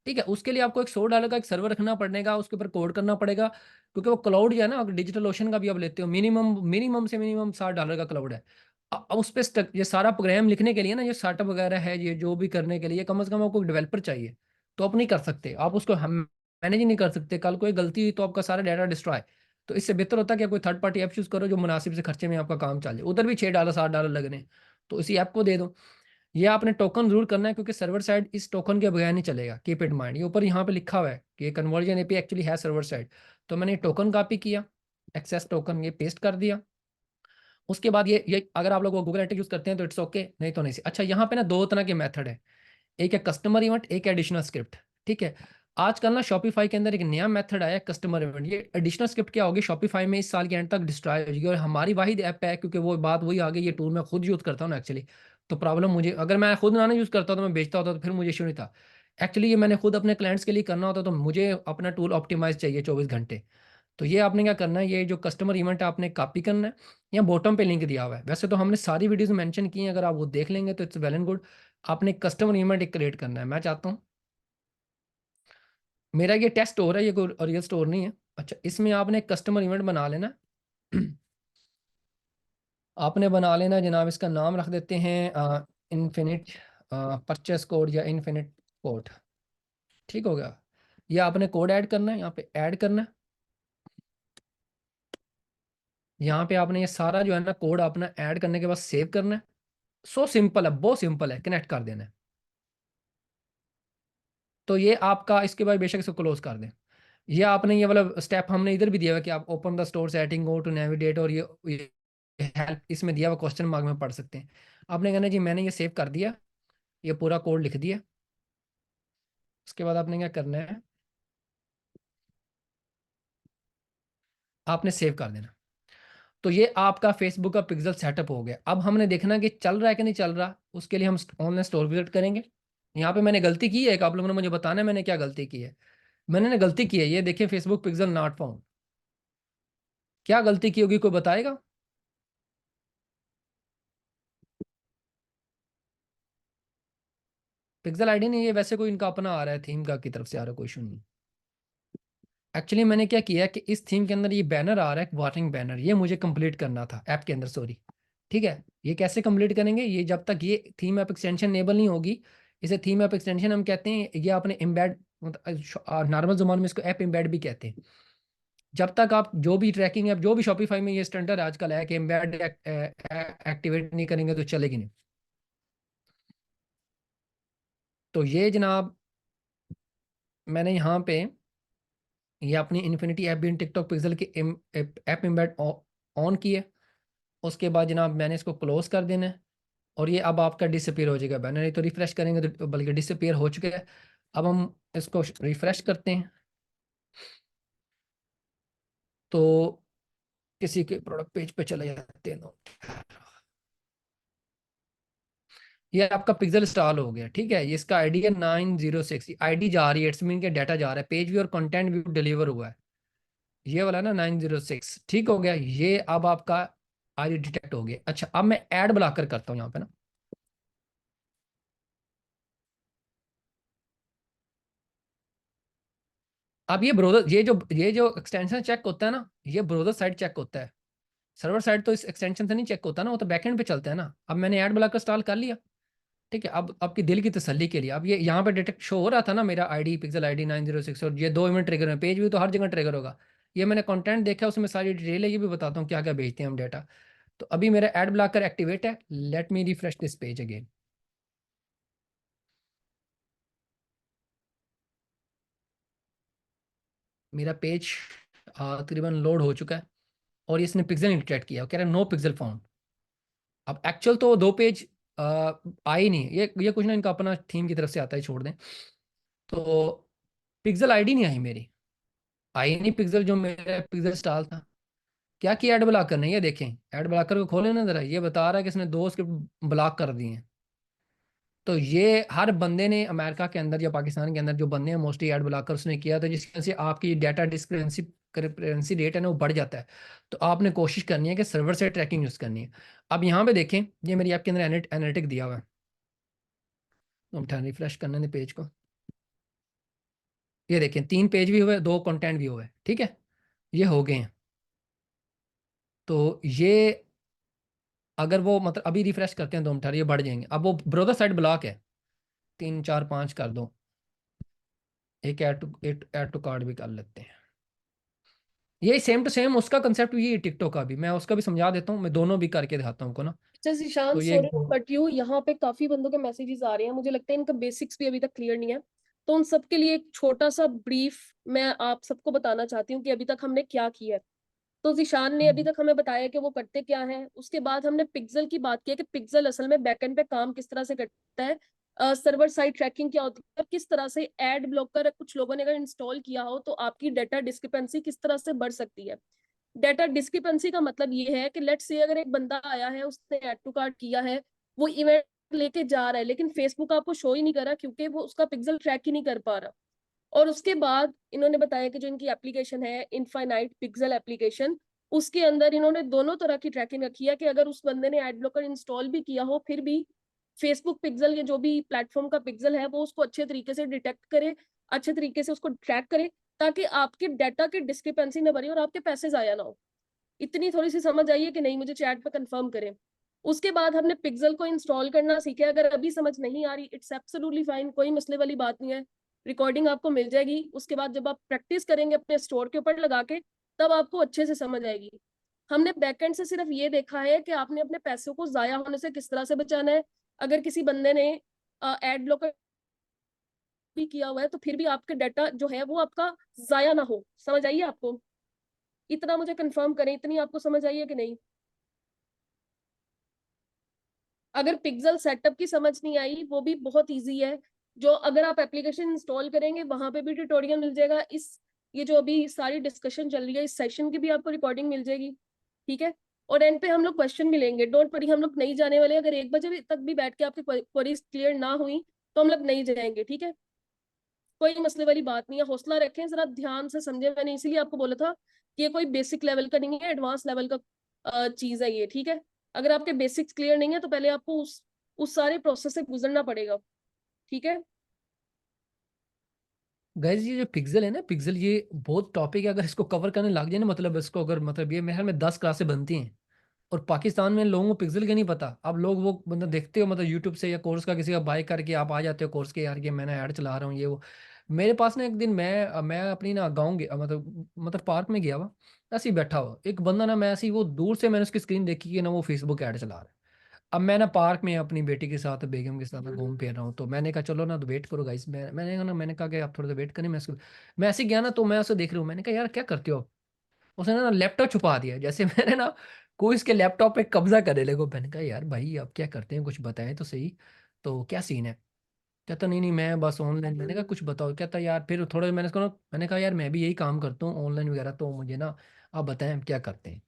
ठीक है, उसके लिए आपको एक $100 का एक सर्वर रखना पड़ेगा, उसके ऊपर कोड करना पड़ेगा, क्योंकि वो क्लाउड जो है ना, अगर डिजिटल ओशन का भी आप लेते हो, मिनिमम मिनिमम से मिनिमम $60 का क्लाउड है। अब उस पर ये सारा प्रोग्राम लिखने के लिए ना, ये स्टार्टअप वगैरह है, ये जो भी करने के लिए कम से कम आपको डेवलपर चाहिए। तो आप नहीं कर सकते, आप उसको हम मैनेज ही नहीं कर सकते, कल कोई गलती हुई तो आपका सारा डाटा डिस्ट्रॉय। तो इससे बेहतर होता है कि कोई थर्ड पार्टी ऐप यूज करो जो मुनासिब से खर्चे में आपका काम चल जाए, उधर भी $6 $7 लगने, तो इसी ऐप को दे दो। ये आपने टोकन जरूर करना है, क्योंकि सर्वर साइड इस टोकन के बगैर नहीं चलेगा, कीप इट माइंड। ये ऊपर यहाँ पे लिखा हुआ है कि ये कन्वर्जन एपी एक्चुअली है सर्वर साइड। तो मैंने ये टोकन कॉपी किया, एक्सेस टोकन ये पेस्ट कर दिया। उसके बाद ये अगर आप लोग गूगल एनालिटिक्स यूज करते हैं तो इट्स ओके, नहीं तो नहीं। अच्छा, यहाँ पे ना दो तरह के मेथड है, एक है कस्टमर इवेंट, एक एडिशनल स्क्रिप्ट। ठीक है, आजकल ना शॉपिफाई के अंदर एक नया मेथड आया है कस्टमर इवेंट। ये एडिशनल स्क्रिप्ट क्या होगी, शॉपिफाई में इस साल के एंड तक डिस्ट्रॉय हो जाएगी, और हमारी वाहिद ऐप है, क्योंकि वो बात वही आ गई, ये टूल मैं खुद यूज करता हूँ ना एक्चुअली। तो प्रॉब्लम मुझे, अगर मैं खुद ना यूज करता तो मैं बेचता होता तो फिर मुझे इशू नहीं था। एक्चुअली ये मैंने खुद अपने क्लाइंट्स के लिए करना होता, तो मुझे अपना टूल ऑप्टिमाइज चाहिए 24 घंटे। तो ये आपने क्या करना है, ये जो कस्टमर इवेंट है आपने कॉपी करना है, या बॉटम पे लिंक दिया हुआ है, वैसे तो हमने सारी वीडियोस मेंशन की हैं, अगर आप वो देख लेंगे तो इट्स वेल एंड गुड। आपने कस्टमर इवेंट एक क्रिएट करना है, मैं चाहता हूँ, मेरा ये टेस्ट स्टोर है, ये कोई रियल स्टोर नहीं है। अच्छा, इसमें आपने कस्टमर इवेंट बना लेना। आपने बना लेना जनाब, इसका नाम रख देते हैं इन्फिनिट परचेस कोड या इन्फिनिट कोड। ठीक हो गया, ये आपने कोड ऐड करना है, यहाँ पे ऐड करना है। यहाँ पे आपने ये सारा जो है ना कोड अपना ऐड करने के बाद सेव करना है। सो सिंपल है, बहुत सिंपल है, कनेक्ट कर देना है। तो ये आपका, इसके बाद बेशक इसको क्लोज कर दें। ये आपने ये वाला स्टेप हमने इधर भी दिया हुआ है कि आप open the store setting, go to navigate, और ये हेल्प इसमें दिया हुआ, क्वेश्चन मार्क में पढ़ सकते हैं। आपने कहना जी मैंने ये सेव कर दिया, ये पूरा कोड लिख दिया। उसके बाद आपने क्या करना है, आपने सेव कर देना। तो ये आपका फेसबुक का पिक्सल सेटअप हो गया। अब हमने देखना कि चल रहा है कि नहीं चल रहा, उसके लिए हम ऑनलाइन स्टोर विजिट करेंगे। यहाँ पे मैंने गलती की है, एक आप लोगों ने मुझे बताना है मैंने क्या गलती की है। मैंने ना गलती की है, ये देखिए फेसबुक पिक्सल नॉट फाउंड। क्या गलती की होगी, कोई बताएगा? पिक्सल आईडी नहीं, ये वैसे कोई इनका अपना आ रहा है, थीम का की तरफ से आ रहा है, कोई इशू नहीं। एक्चुअली मैंने क्या किया कि इस थीम के अंदर ये बैनर आ रहा है, वार्निंग बैनर, ये मुझे कंप्लीट करना था ऐप के अंदर, सॉरी। ठीक है, ये कैसे कंप्लीट करेंगे, ये जब तक ये थीम ऐप एक्सटेंशन इनेबल नहीं होगी, इसे थीम ऐप एक्सटेंशन हम कहते हैं, ये आपने एम्बेड, नॉर्मल जमाने में इसको ऐप एम्बेड भी कहते हैं। जब तक आप जो भी ट्रैकिंग ऐप, जो भी शॉपिफाई में ये स्टैंडर्ड आजकल है कि एम्बेड एक्टिवेट नहीं करेंगे तो चलेगी नहीं। तो ये जनाब, मैंने यहाँ पे ये अपनी इन्फिनिटी ऐप भी टिकटॉक पिक्सल के ऐप एम्बेड ऑन किए। उसके बाद जनाब मैंने इसको क्लोज कर देना है, और ये अब आपका डिसअपीयर हो जाएगा बैनर, नहीं तो रिफ्रेश करेंगे तो बल्कि डिसअपीयर हो चुके हैं। अब हम इसको रिफ्रेश करते हैं, तो किसी के प्रोडक्ट पेज पे चले जाते हैं। ये आपका पिक्सल इंस्टॉल हो गया। ठीक है, ये इसका आईडी है 906, आईडी जा रही है, इट्स मीन के डाटा जा रहा है, पेज व्यू और कंटेंट व्यू डिलीवर हुआ है, ये वाला ना 906। ठीक हो गया, ये अब आपका आईडी डिटेक्ट हो गया। अच्छा, अब मैं ऐड ब्लॉकर करता हूँ यहाँ पे ना। अब ये ब्राउज़र, ये जो एक्सटेंशन चेक होता है ना, ये ब्राउज़र साइड चेक होता है, सर्वर साइड तो इस एक्सटेंशन से नहीं चेक होता ना, वो तो बैकएंड पे चलता है ना। अब मैंने ऐड ब्लॉकर इंस्टॉल कर लिया। ठीक है, अब आपकी दिल की तसल्ली के लिए, अब ये यहाँ पे डिटेक्ट शो हो रहा था ना मेरा आईडी, पिक्सल आईडी 906, और ये 2 इवेंट ट्रिगर है, पेज भी तो हर जगह ट्रिगर होगा। ये मैंने कंटेंट देखा, उसमें सारी डिटेल है, ये भी बताता हूँ क्या क्या भेजते हैं हम डाटा। तो अभी मेरा एड ब्लॉकर एक्टिवेट है, let me refresh this page again. मेरा पेज तकरीबन लोड हो चुका है, और इसने पिक्सल नहीं डिटेक्ट किया, कह रहा है नो पिक्सल फाउंड। अब एक्चुअल तो 2 पेज आए नहीं, ये कुछ ना इनका अपना थीम की तरफ से आता है, छोड़ दें। तो पिक्सल आईडी नहीं आई मेरी, आई नहीं पिक्सल, जो मेरा पिक्सल स्टाल था। क्या किया एड ब्लॉकर ने, ये देखें, एड ब्लॉकर को खोले ना जरा, ये बता रहा है कि इसने 2 स्क्रिप्ट ब्लॉक कर दिए हैं। तो ये हर बंदे ने अमेरिका के अंदर या पाकिस्तान के अंदर जो बंदे हैं मोस्टली ऐड ब्लॉकर उसने किया, तो जिसकी वजह से आपकी डाटा डिस्क्रिपेंसी रेट है ना वो बढ़ जाता है। तो आपने कोशिश करनी है कि सर्वर से ट्रैकिंग यूज़ करनी है। अब यहाँ पे देखें, ये मेरी ऐप के अंदर एनालिटिक दिया हुआ है। तो हम रिफ्रेश करने दें पेज को, ये देखें 3 पेज भी हुए, 2 कंटेंट भी हुए, ठीक है, ये हो गए हैं। तो ये अगर वो मतलब अभी रिफ्रेश करते हैं 2 मिनट, ये बढ़ जाएंगे। अब वो ब्रोदर साइड ब्लॉक है, 3 4 5 कर दो, एक ऐड टू कार्ड भी कर लेते हैं। यही सेम टू सेम उसका कंसेप्ट भी है टिकटॉक का भी, मैं उसका भी समझा देता हूँ, मैं दोनों भी करके दिखाता हूँ को ना। अच्छा ईशान, तो ये सॉरी टू कट यू, यहाँ पे काफी बंदों के मैसेजेस आ रहे हैं, मुझे लगता है इनका बेसिक्स भी अभी तक क्लियर नहीं है। तो उन सबके लिए एक छोटा सा ब्रीफ मैं आप सबको बताना चाहती हूँ कि अभी तक हमने क्या किया है। तो जिशान ने अभी तक हमें बताया कि वो करते क्या है। उसके बाद हमने पिक्सल की बात की है कि पिक्सल असल में बैकएंड पे काम किस तरह से करता है, सर्वर साइड ट्रैकिंग क्या होती है, और किस तरह से एड ब्लॉकर कुछ लोगों ने अगर इंस्टॉल किया हो तो आपकी डाटा डिस्क्रिपेंसी किस तरह से बढ़ सकती है। डाटा डिस्क्रिपेंसी का मतलब ये है कि लेट्स से अगर एक बंदा आया है, उसने ऐड टू कार्ट किया है, वो इवेंट लेके जा रहा है, लेकिन फेसबुक आपको शो ही नहीं कर रहा क्योंकि वो उसका पिक्सल ट्रैक ही नहीं कर पा रहा। और उसके बाद इन्होंने बताया कि जो इनकी एप्लीकेशन है इनफाइनाइट पिक्सल एप्लीकेशन, उसके अंदर इन्होंने दोनों तरह की ट्रैकिंग रखी है कि अगर उस बंदे ने एड ब्लॉकर इंस्टॉल भी किया हो फिर भी फेसबुक पिक्सल या जो भी प्लेटफॉर्म का पिक्सल है वो उसको अच्छे तरीके से डिटेक्ट करे, अच्छे तरीके से उसको ट्रैक करे, ताकि आपके डाटा की डिस्क्रिपेंसी न बढ़े और आपके पैसे जाया ना हो। इतनी थोड़ी सी समझ आई है कि नहीं, मुझे चैट पे कंफर्म करें। उसके बाद हमने पिक्सल को इंस्टॉल करना सीखा। अगर अभी समझ नहीं आ रही, इट्स एब्सोल्युटली फाइन, कोई मसले वाली बात नहीं है, रिकॉर्डिंग आपको मिल जाएगी। उसके बाद जब आप प्रैक्टिस करेंगे अपने स्टोर के ऊपर लगा के, तब आपको अच्छे से समझ आएगी। हमने बैकएंड से सिर्फ ये देखा है कि आपने अपने पैसों को जाया होने से किस तरह से बचाना है। अगर किसी बंदे ने एड ब्लॉकर भी किया हुआ है तो फिर भी आपके डाटा जो है वो आपका जाया ना हो। समझ आइए आपको? इतना मुझे कंफर्म करें, इतनी आपको समझ आई है कि नहीं? अगर पिक्सल सेटअप की समझ नहीं आई, वो भी बहुत इजी है। जो अगर आप एप्लीकेशन इंस्टॉल करेंगे वहां पे भी ट्यूटोरियल मिल जाएगा। इस ये जो अभी सारी डिस्कशन चल रही है इस सेशन की भी आपको रिकॉर्डिंग मिल जाएगी, ठीक है। और एंड पे हम लोग क्वेश्चन भी लेंगे, डोंट वरी, हम लोग नहीं जाने वाले। अगर 1 बजे तक भी बैठ के आपकी क्वेरीज क्लियर ना हुई तो हम लोग नहीं जाएंगे, ठीक है। कोई मसले वाली बात नहीं है, हौसला रखें, जरा ध्यान से समझे। मैंने इसीलिए आपको बोला था कि ये कोई बेसिक लेवल का नहीं है, एडवांस लेवल का चीज है ये, ठीक है। अगर आपके बेसिक्स क्लियर नहीं है तो पहले आपको उस सारे प्रोसेस से गुजरना पड़ेगा, ठीक है। गाइस ये जो पिक्सल है ना, पिक्सल ये बहुत टॉपिक है, अगर इसको कवर करने लग जाए ना, मतलब इसको अगर मतलब ये मेरे ख्याल में 10 क्लासें बनती हैं। और पाकिस्तान में लोगों को पिक्सल का नहीं पता। अब लोग वो मतलब देखते हो मतलब यूट्यूब से या कोर्स का किसी का बाय करके आप आ जाते हो कोर्स के, यार ये मैंने ऐड चला रहा हूँ ये वो। मेरे पास ना एक दिन मैं अपनी ना गाँव गया, मतलब पार्क में गया हुआ, ऐसे ही बैठा हुआ एक बंदा ना, मैं ऐसे ही वो दूर से मैंने उसकी स्क्रीन देखी कि ना वो फेसबुक ऐड चला रहा है। अब मैं ना पार्क में अपनी बेटी के साथ बेगम के साथ घूम फिर रहा हूँ, तो मैंने कहा चलो ना तो वेट करो गाइस, मैंने कहा कि आप थोड़ा सा वेट करें। मैं ऐसे गया ना, तो मैं उसे देख रहा हूँ, मैंने कहा यार क्या करते हो। उसने ना लैपटॉप छुपा दिया, जैसे मैंने ना कोई इसके लैपटॉप पे कब्जा करे लेगो। मैंने कहा यार भाई आप क्या करते हैं, कुछ बताएं तो सही, तो क्या सीन है। कहता नहीं नहीं मैं बस ऑनलाइन। मैंने कहा कुछ बताओ। कहता यार, फिर थोड़ा मैंने कहा यार मैं भी यही काम करता हूँ ऑनलाइन वगैरह, तो मुझे ना आप बताएं हम क्या करते हैं।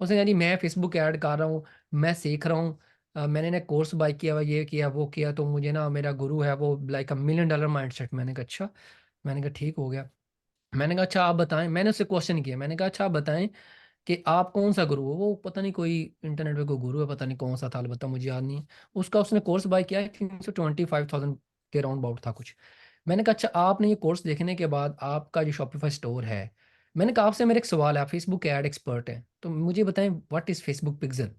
उसने यानी मैं फेसबुक ऐड कर रहा हूँ, मैं सीख रहा हूँ, मैंने ना कोर्स बाय किया हुआ, ये किया वो किया, तो मुझे ना मेरा गुरु है वो लाइक $1 million माइंडसेट। मैंने कहा अच्छा। मैंने कहा ठीक हो गया। मैंने कहा अच्छा आप बताएं, मैंने उससे क्वेश्चन किया, मैंने कहा अच्छा आप बताएं कि आप कौन सा गुरु हो। वो पता नहीं कोई इंटरनेट पे कोई गुरु है, पता नहीं कौन सा था, अलबत्ता मुझे याद नहीं है। उसका उसने कोर्स बाय किया है, 325,000 के राउंड अबाउट था कुछ। मैंने कहा अच्छा आपने ये कोर्स देखने के बाद आपका जो शॉपिफाई स्टोर है, मैंने कहा आपसे मेरा एक सवाल है, आप फेसबुक के एड एक्सपर्ट हैं, तो मुझे बताएं व्हाट इज फेसबुक पिक्सल।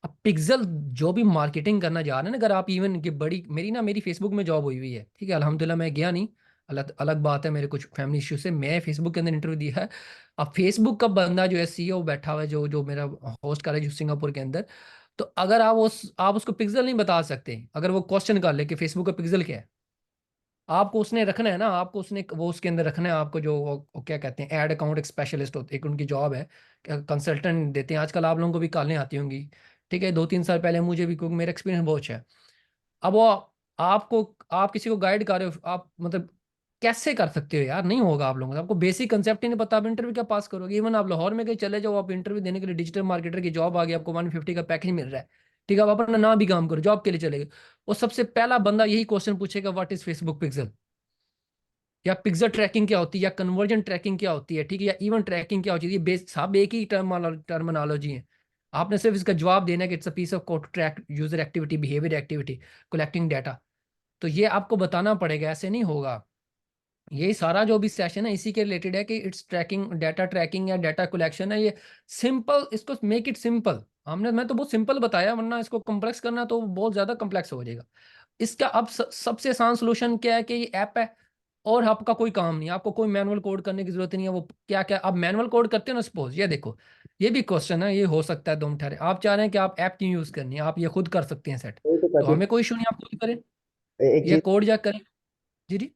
अब पिक्सल जो भी मार्केटिंग करना जा रहे हैं ना, अगर आप इवन कि बड़ी मेरी फेसबुक में जॉब हुई हुई है, ठीक है, अल्हम्दुलिल्लाह मैं गया नहीं, अलग अलग बात है, मेरे कुछ फैमिली इश्यू से मैं फेसबुक के अंदर इंटरव्यू दिया है। अब फेसबुक का बंदा जो है सीईओ बैठा हुआ है, जो जो मेरा होस्ट कर रहा है जो सिंगापुर के अंदर, तो अगर आप उसको पिक्सल नहीं बता सकते, अगर वो क्वेश्चन कर ले कि फेसबुक का पिक्सल क्या है, आपको उसने रखना है ना, आपको उसने वो उसके अंदर रखना है आपको, जो वो क्या कहते हैं एड अकाउंट एक स्पेशलिस्ट होते, एक उनकी जॉब है, कंसल्टेंट देते हैं आजकल, आप लोगों को भी कॉलें आती होंगी ठीक है, 2-3 साल पहले मुझे भी, क्योंकि मेरा एक्सपीरियंस बहुत अच्छा है। अब वो आपको, आप किसी को गाइड कर रहे हो, आप मतलब कैसे कर सकते हो यार, नहीं होगा आप लोगों को, आपको बेसिक कंसेप्ट ही नहीं पता, आप इंटरव्यू क्या पास करोगे। इवन आप लाहौर में कहीं चले जाओ, आप इंटरव्यू देने के लिए, डिजिटल मार्केटर की जॉब आ गई, आपको 150 का पैकेज मिल रहा है, ठीक है, आप अपना ना भी काम करो, जॉब के लिए चले गए, और सबसे पहला बंदा यही क्वेश्चन पूछेगा, व्हाट इज फेसबुक पिक्सल, या पिक्सल ट्रैकिंग क्या होती है, या कन्वर्जन ट्रैकिंग क्या होती है, ठीक है, या इवन ट्रैकिंग क्या होती है, ये बेस सब एक ही टर्मिनोलॉजी है। आपने सिर्फ इसका जवाब देना है कि it's a piece of code to track user activity, behaviour activity, collecting data. तो ये आपको बताना पड़ेगा, ऐसे नहीं होगा। यही सारा जो भी सेशन है इसी के रिलेटेड है कि इट्स ट्रैकिंग, डाटा ट्रैकिंग या डाटा कलेक्शन है, ये सिंपल, इसको मेक इट सिंपल। हमने, मैं तो बहुत सिंपल बताया, वरना इसको कॉम्प्लेक्स करना तो बहुत ज्यादा कॉम्प्लेक्स हो जाएगा। इसका अब सबसे आसान सोल्यूशन क्या है कि ये ऐप है, और आपका कोई काम नहीं, आपको कोई मैनुअल कोड करने की जरूरत नहीं है। वो क्या क्या आप मैनुअल कोड करते हो ना, सपोज ये देखो, ये भी क्वेश्चन है, ये हो सकता है दम ठहरे, आप चाह रहे हैं कि आप ऐप क्यों यूज करनी है, आप ये खुद कर सकते हैं सेट, सॉरी टू तो कट यू, हमें कोई इशू नहीं, आप खुद करें, एक ये चीज, कोड जा करें। जी जी।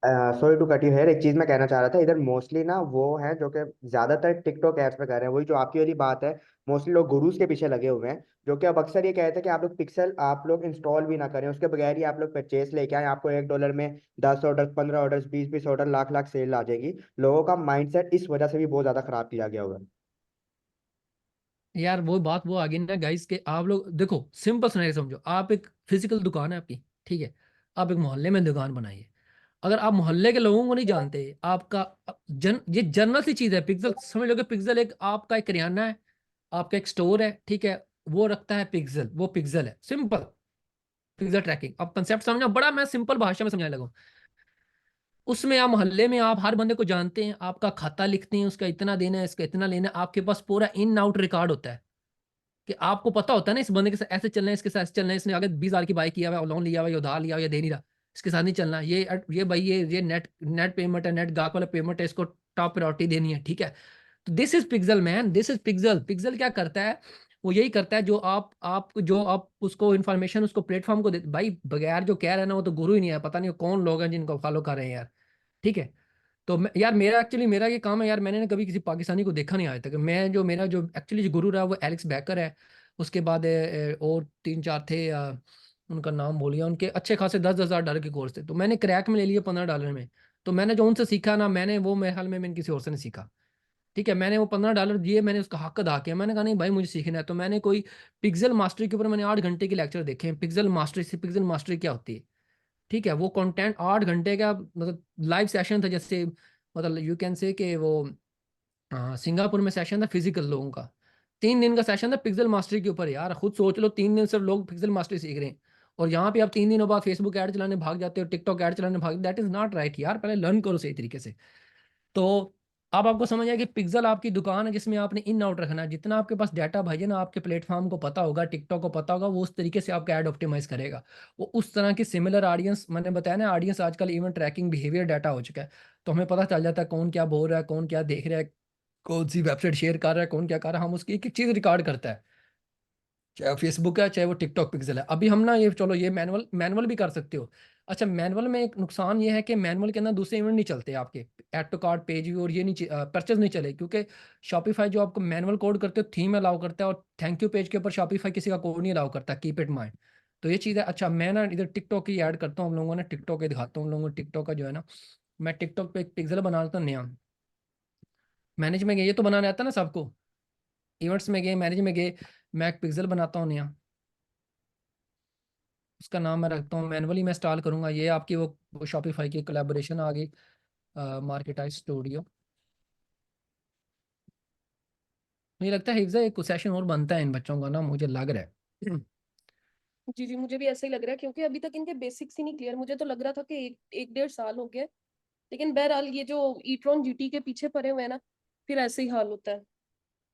Sorry to cut you here, एक चीज मैं कहना चाह रहा था। इधर मोस्टली ना वो है जो कि ज्यादातर टिकटॉक ऐप्स पे कर रहे हैं, वही जो आपकी वाली बात है। मोस्टली लोग गुरुज के पीछे लगे हुए हैं, जो कि अब अक्सर ये कहते हैं कि आप लोग पिक्सल आप लोग इंस्टॉल भी ना करें, उसके बगैर ही आप लोग परचेस लेके आए, आपको $1 में 10 order, 15 order, 20-20 order, lakh lakh sale आ जाएगी। लोगों का माइंडसेट इस वजह से भी बहुत ज्यादा खराब किया गया हुआ है। यार वो बात वो आ गई ना गाइस, के आप लोग देखो, सिंपल सिनेरियो समझो, आप एक फिजिकल दुकान है आपकी, ठीक है, आप एक मोहल्ले में दुकान बनाइए, अगर आप मोहल्ले के लोगों को नहीं जानते, आपका ये जनरल सी चीज है, पिक्सल समझ लोगे, पिक्सल एक आपका एक किराना है, आपका एक स्टोर है, ठीक है, वो रखता है पिक्सल, वो पिक्सल है, सिंपल। पिक्सल ट्रैकिंग, अब कंसेप्ट समझो, बड़ा मैं सिंपल भाषा में समझाने लगा। उसमें आप मोहल्ले में आप हर बंदे को जानते हैं, आपका खाता लिखते हैं, उसका इतना देना है, इसका इतना लेना है, आपके पास पूरा इन आउट रिकॉर्ड होता है, कि आपको पता होता है ना, इस बंदे के साथ ऐसे चलना है, इसके साथ ऐसे चलना है, इसने आगे 20,000 की बाइक किया हुआ है, लोन लिया हुआ है, या उधार लिया हुआ है, या दे नहीं रहा, इसके साथ नहीं चलना, ये भाई, ये नेट नेट पेमेंट है, नेट गाहक वाला पेमेंट है, इसको टॉप प्रायोरिटी देनी है, ठीक है। तो this is pixel man, this is pixel. Pixel क्या करता है, वो यही करता है, जो आप उसको इन्फॉर्मेशन, उसको प्लेटफॉर्म को दे, भाई बगैर जो कह रहे हैं ना, वो तो गुरु ही नहीं है, पता नहीं वो कौन लोग हैं जिनको फॉलो कर रहे हैं यार, ठीक है। तो यार मेरा एक्चुअली, मेरा ये काम है यार, मैंने ना कभी किसी पाकिस्तानी को देखा नहीं आज तक। मैं जो मेरा जो एक्चुअली जो गुरु रहा वो एलेक्स बैकर है, उसके बाद और 3-4 थे, उनका नाम भूल गया, उनके अच्छे खासे 10-10 हज़ार डॉलर के कोर्स थे, तो मैंने क्रैक में ले लिए $15 में। तो मैंने जो उनसे सीखा ना, मैंने वो मेरे हाल में मैंने किसी और से नहीं सीखा, ठीक है। मैंने वो $15 दिए, मैंने उसका हक अदा किया, मैंने कहा नहीं भाई मुझे सीखना है, तो मैंने कोई पिक्सल मास्टरी के ऊपर मैंने 8 घंटे के लेक्चर देखे हैं, पिक्सल मास्टरी से, पिक्सल मास्टरी क्या होती है, ठीक है। वो कंटेंट 8 घंटे का, मतलब लाइव सेशन था, जैसे मतलब यू कैन से कि वो, हाँ, सिंगापुर में सेशन था फिजिकल लोगों का, 3 दिन का सेशन था पिक्सल मास्टरी के ऊपर। यार खुद सोच लो, 3 दिन सिर्फ लोग पिक्सल मास्टरी सीख रहे हैं, और यहाँ पे आप 3 दिनों बाद फेसबुक ऐड चलाने भाग जाते हो, टिकटॉक ऐड चलाने भाग, दैट इज नॉट राइट यार, पहले लर्न करो सही तरीके से। तो अब आपको समझ आया कि पिक्सल आपकी दुकान है, जिसमें आपने इन आउट रखना है, जितना आपके पास डाटा भाई है ना, आपके प्लेटफॉर्म को पता होगा, टिकटॉक को पता होगा, वो उस तरीके से आपका ऐड ऑप्टिमाइज करेगा। वो उस तरह की सिमिलर ऑडियंस, मैंने बताया ना, ऑडियंस आजकल इवन ट्रैकिंग बिहेवियर डाटा हो चुका है, तो हमें पता चल जाता है कौन क्या बोल रहा है, कौन क्या देख रहा है, कौन सी वेबसाइट शेयर कर रहा है, कौन क्या कर रहा है, हम उसकी एक एक चीज रिकॉर्ड करता है, चाहे वो फेसबुक है, चाहे वो टिकटॉक पिक्सल है। अभी हम ना ये, चलो ये मैनुअल मैनुअल भी कर सकते हो। अच्छा, मैनुअल में एक नुकसान ये है कि मैनुअल के अंदर दूसरे इवेंट नहीं चलते आपके, add to cart page view और ये नहीं, परचेज नहीं चले, क्योंकि शॉपिफाई जो आपको मैनुअल कोड करते हो थीम अलाउ करता है, और थैंक यू पेज के ऊपर शॉपिफाई किसी का कोड नहीं अलाउ करता, कीप इट माइंड। तो ये चीज़ है। अच्छा, मैं ना इधर टिकटॉक की ऐड करता हूँ, हम लोगों ने टिकटॉक के दिखाता हूँ, हम लोगों को टिकटॉक का जो है ना, मैं टिकटॉक पे एक पिक्सल बना लेता हूँ नया, मैनेज में गए, ये तो बनाने आता है ना सबको, इवेंट्स में गए, मैनेज में गए, मैं एक पिक्सल बनाता हूँ नया, उसका नाम मैं रखता हूँ, मैनुअली मैं इंस्टॉल करूंगा, ये आपकी वो शॉपिफाई की कोलैबोरेशन आ गई, मार्केटाइज स्टूडियो। मुझे लगता है हिफ्ज़ा एक सेशन और बनता है इन बच्चों का ना, मुझे लग रहा है। जी जी, मुझे भी ऐसा ही लग रहा है, क्योंकि अभी तक इनके बेसिक्स ही नहीं क्लियर। मुझे तो लग रहा था कि एक 1.5 साल हो गया है। लेकिन बहरहाल ये जो ईट्रॉन जीटी के पीछे पड़े हुए हैं ना, फिर ऐसे ही हाल होता है।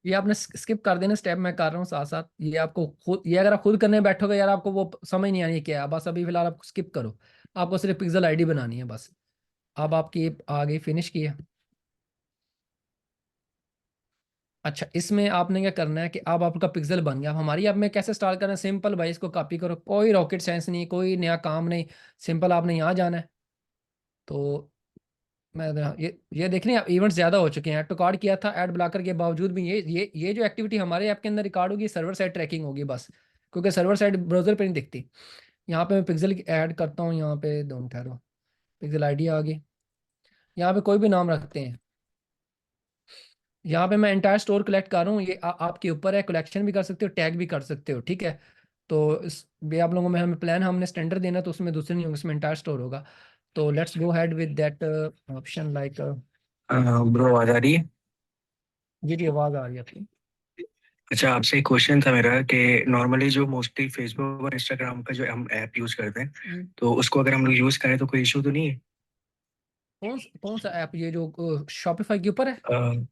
ये आपने स्किप कर देना स्टेप, मैं कर रहा हूँ साथ साथ, ये आपको खुद, ये अगर आप खुद करने बैठोगे यार, आपको वो समझ नहीं आनी है क्या है, बस अभी फिलहाल आप स्किप करो, आपको सिर्फ पिक्सल आईडी बनानी है बस। अब आपकी आ गई, फिनिश की है। अच्छा, इसमें आपने क्या करना है कि अब आपका पिक्सल बन गया। अब हमारी ऐप में कैसे स्टार्ट करना है, सिंपल भाई, इसको कॉपी करो, कोई रॉकेट साइंस नहीं, कोई नया काम नहीं, सिंपल आपने यहाँ जाना है। तो मैं ये देख रहे हैं, इवेंट्स ज्यादा हो चुके हैं। ऐड टू कार्ड किया था, ऐड ब्लॉकर के बावजूद भी ये जो एक्टिविटी हमारे ऐप के अंदर रिकॉर्ड होगी, सर्वर साइड ट्रैकिंग होगी बस, क्योंकि सर्वर साइड ब्राउजर पे नहीं दिखती। यहाँ पे मैं पिक्सल ऐड करता हूँ, यहाँ पे दोनों ठहरो, पिक्सल आईडी आ गई। यहाँ पे कोई भी नाम रखते हैं। यहाँ पे मैं एंटायर स्टोर कलेक्ट कर रहा हूँ, ये आपके ऊपर है, कलेक्शन भी कर सकते हो, टैग भी कर सकते हो, ठीक है। तो इस भी आप लोगों में हमें प्लान हमने स्टैंडर्ड देना, तो उसमें दूसरे नहीं होंगे, उसमें एंटायर स्टोर होगा। तो let's go head with that option like. Bro आवाज आ रही है? जी जी, आवाज़ आ रही है आपकी। अच्छा, आपसे एक क्वेश्चन था मेरा कि नॉर्मली जो मोस्टली फेसबुक और इंस्टाग्राम का जो हम ऐप यूज करते हैं, हम्म। तो उसको अगर हम लोग यूज करें तो कोई इशू तो नहीं है? कौन सा ऐप, ये जो शॉपिफाई के ऊपर है? अ,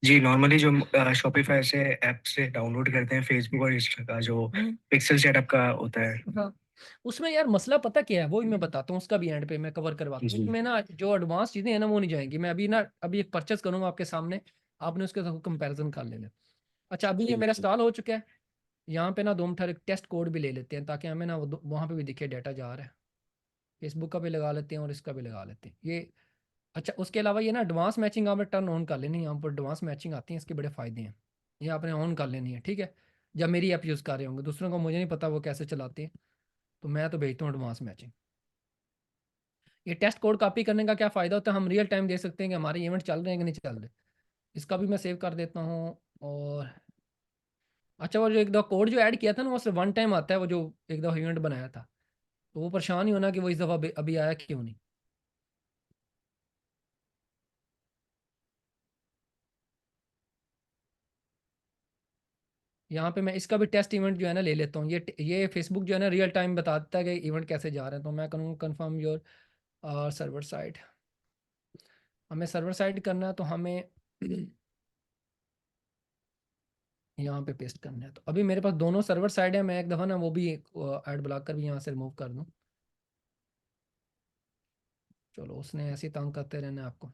जी, नॉर्मली जो शॉपिफाई से ऐप से डाउनलोड करते हैं फेसबुक और इंस्टा का जो हम्म। पिक्सल सेटअप का होता है। हाँ, उसमें यार मसला पता क्या है, वो ही मैं बताता हूँ, उसका भी एंड पे मैं कवर करवाता हूँ। जी। उसमें ना जो एडवांस चीजें हैं ना, वो नहीं जाएंगी। मैं अभी एक परचेस करूंगा आपके सामने, आपने उसके साथ कंपैरिजन कर लेना। अच्छा, अभी ये मेरा इंस्टॉल हो चुका है। यहाँ पे ना दो मिनट एक टेस्ट कोड भी ले लेते हैं, ताकि हमें ना वहाँ पे भी दिखे डाटा जा रहा है। फेसबुक का भी लगा लेते हैं और इसका भी लगा लेते हैं ये। अच्छा, उसके अलावा ये ना एडवांस मैचिंग आपने टर्न ऑन कर लेनी है। यहाँ पर एडवांस मैचिंग आती है, इसके बड़े फायदे हैं। ये आपने ऑन कर लेनी है, ठीक है। जब मेरी ऐप यूज़ कर रहे होंगे, दूसरों को मुझे नहीं पता वो कैसे चलाते हैं, तो मैं तो भेजता हूँ एडवांस मैचिंग। ये टेस्ट कोड कॉपी करने का क्या फ़ायदा होता है, हम रियल टाइम दे सकते हैं कि हमारे इवेंट चल रहे हैं कि नहीं चल रहे। इसका भी मैं सेव कर देता हूँ। और अच्छा, वो जो एक दो कोड जो ऐड किया था ना, वो सिर्फ वन टाइम आता है, वो जो एक दो इवेंट बनाया था। तो वो परेशान ही होना कि वो इस दफ़ा अभी अभी आया क्यों नहीं। यहाँ पे मैं इसका भी टेस्ट इवेंट जो है ना ले लेता हूँ। ये फेसबुक जो है ना रियल टाइम बता देता है कि इवेंट कैसे जा रहे हैं। तो मैं करूँगा कन्फर्म योर सर्वर साइड। हमें सर्वर साइड करना है, तो हमें यहाँ पे पेस्ट करना है। तो अभी मेरे पास दोनों सर्वर साइड है। मैं एक दफ़ा ना वो भी ऐड ब्लॉक कर भी यहाँ से रिमूव कर दूँ। चलो, उसने ऐसे ही तंग करते रहना है आपको।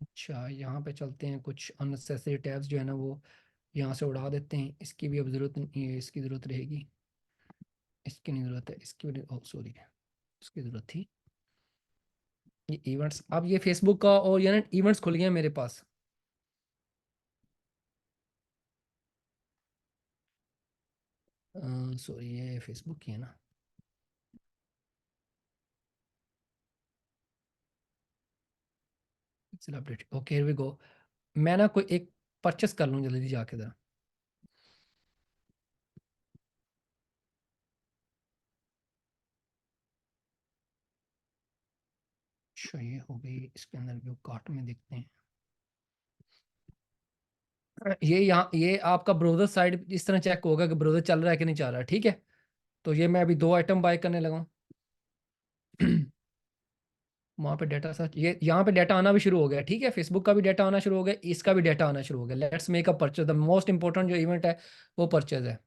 अच्छा, यहाँ पे चलते हैं, कुछ अननेसेसरी टैब्स जो है ना वो यहाँ से उड़ा देते हैं। इसकी भी अब ज़रूरत नहीं है, इसकी ज़रूरत रहेगी। इसकी नहीं ज़रूरत है, इसकी भी सॉरी, इसकी ज़रूरत थी। ये इवेंट्स, अब ये फेसबुक का और ये ना इवेंट्स खुल गए हैं मेरे पास। सॉरी, ये फेसबुक की है ना। Pixel update, okay, here we go. मैं ना कोई एक परचेस कर लूँ जल्दी जाके ज़रा। अच्छा, ये हो गई। इसके अंदर व्यू कार्ट में देखते हैं। ये यहाँ ये आपका ब्राउजर साइड इस तरह चेक होगा कि ब्राउजर चल रहा है कि नहीं चल रहा है, ठीक है। तो ये मैं अभी दो आइटम बाय करने लगा हूँ। वहाँ पे डाटा सर्च, ये यहाँ पे डाटा आना भी शुरू हो गया, ठीक है। फेसबुक का भी डाटा आना शुरू हो गया, इसका भी डाटा आना शुरू हो गया। Let's make a purchase, the most important जो इवेंट है वो परचेज है।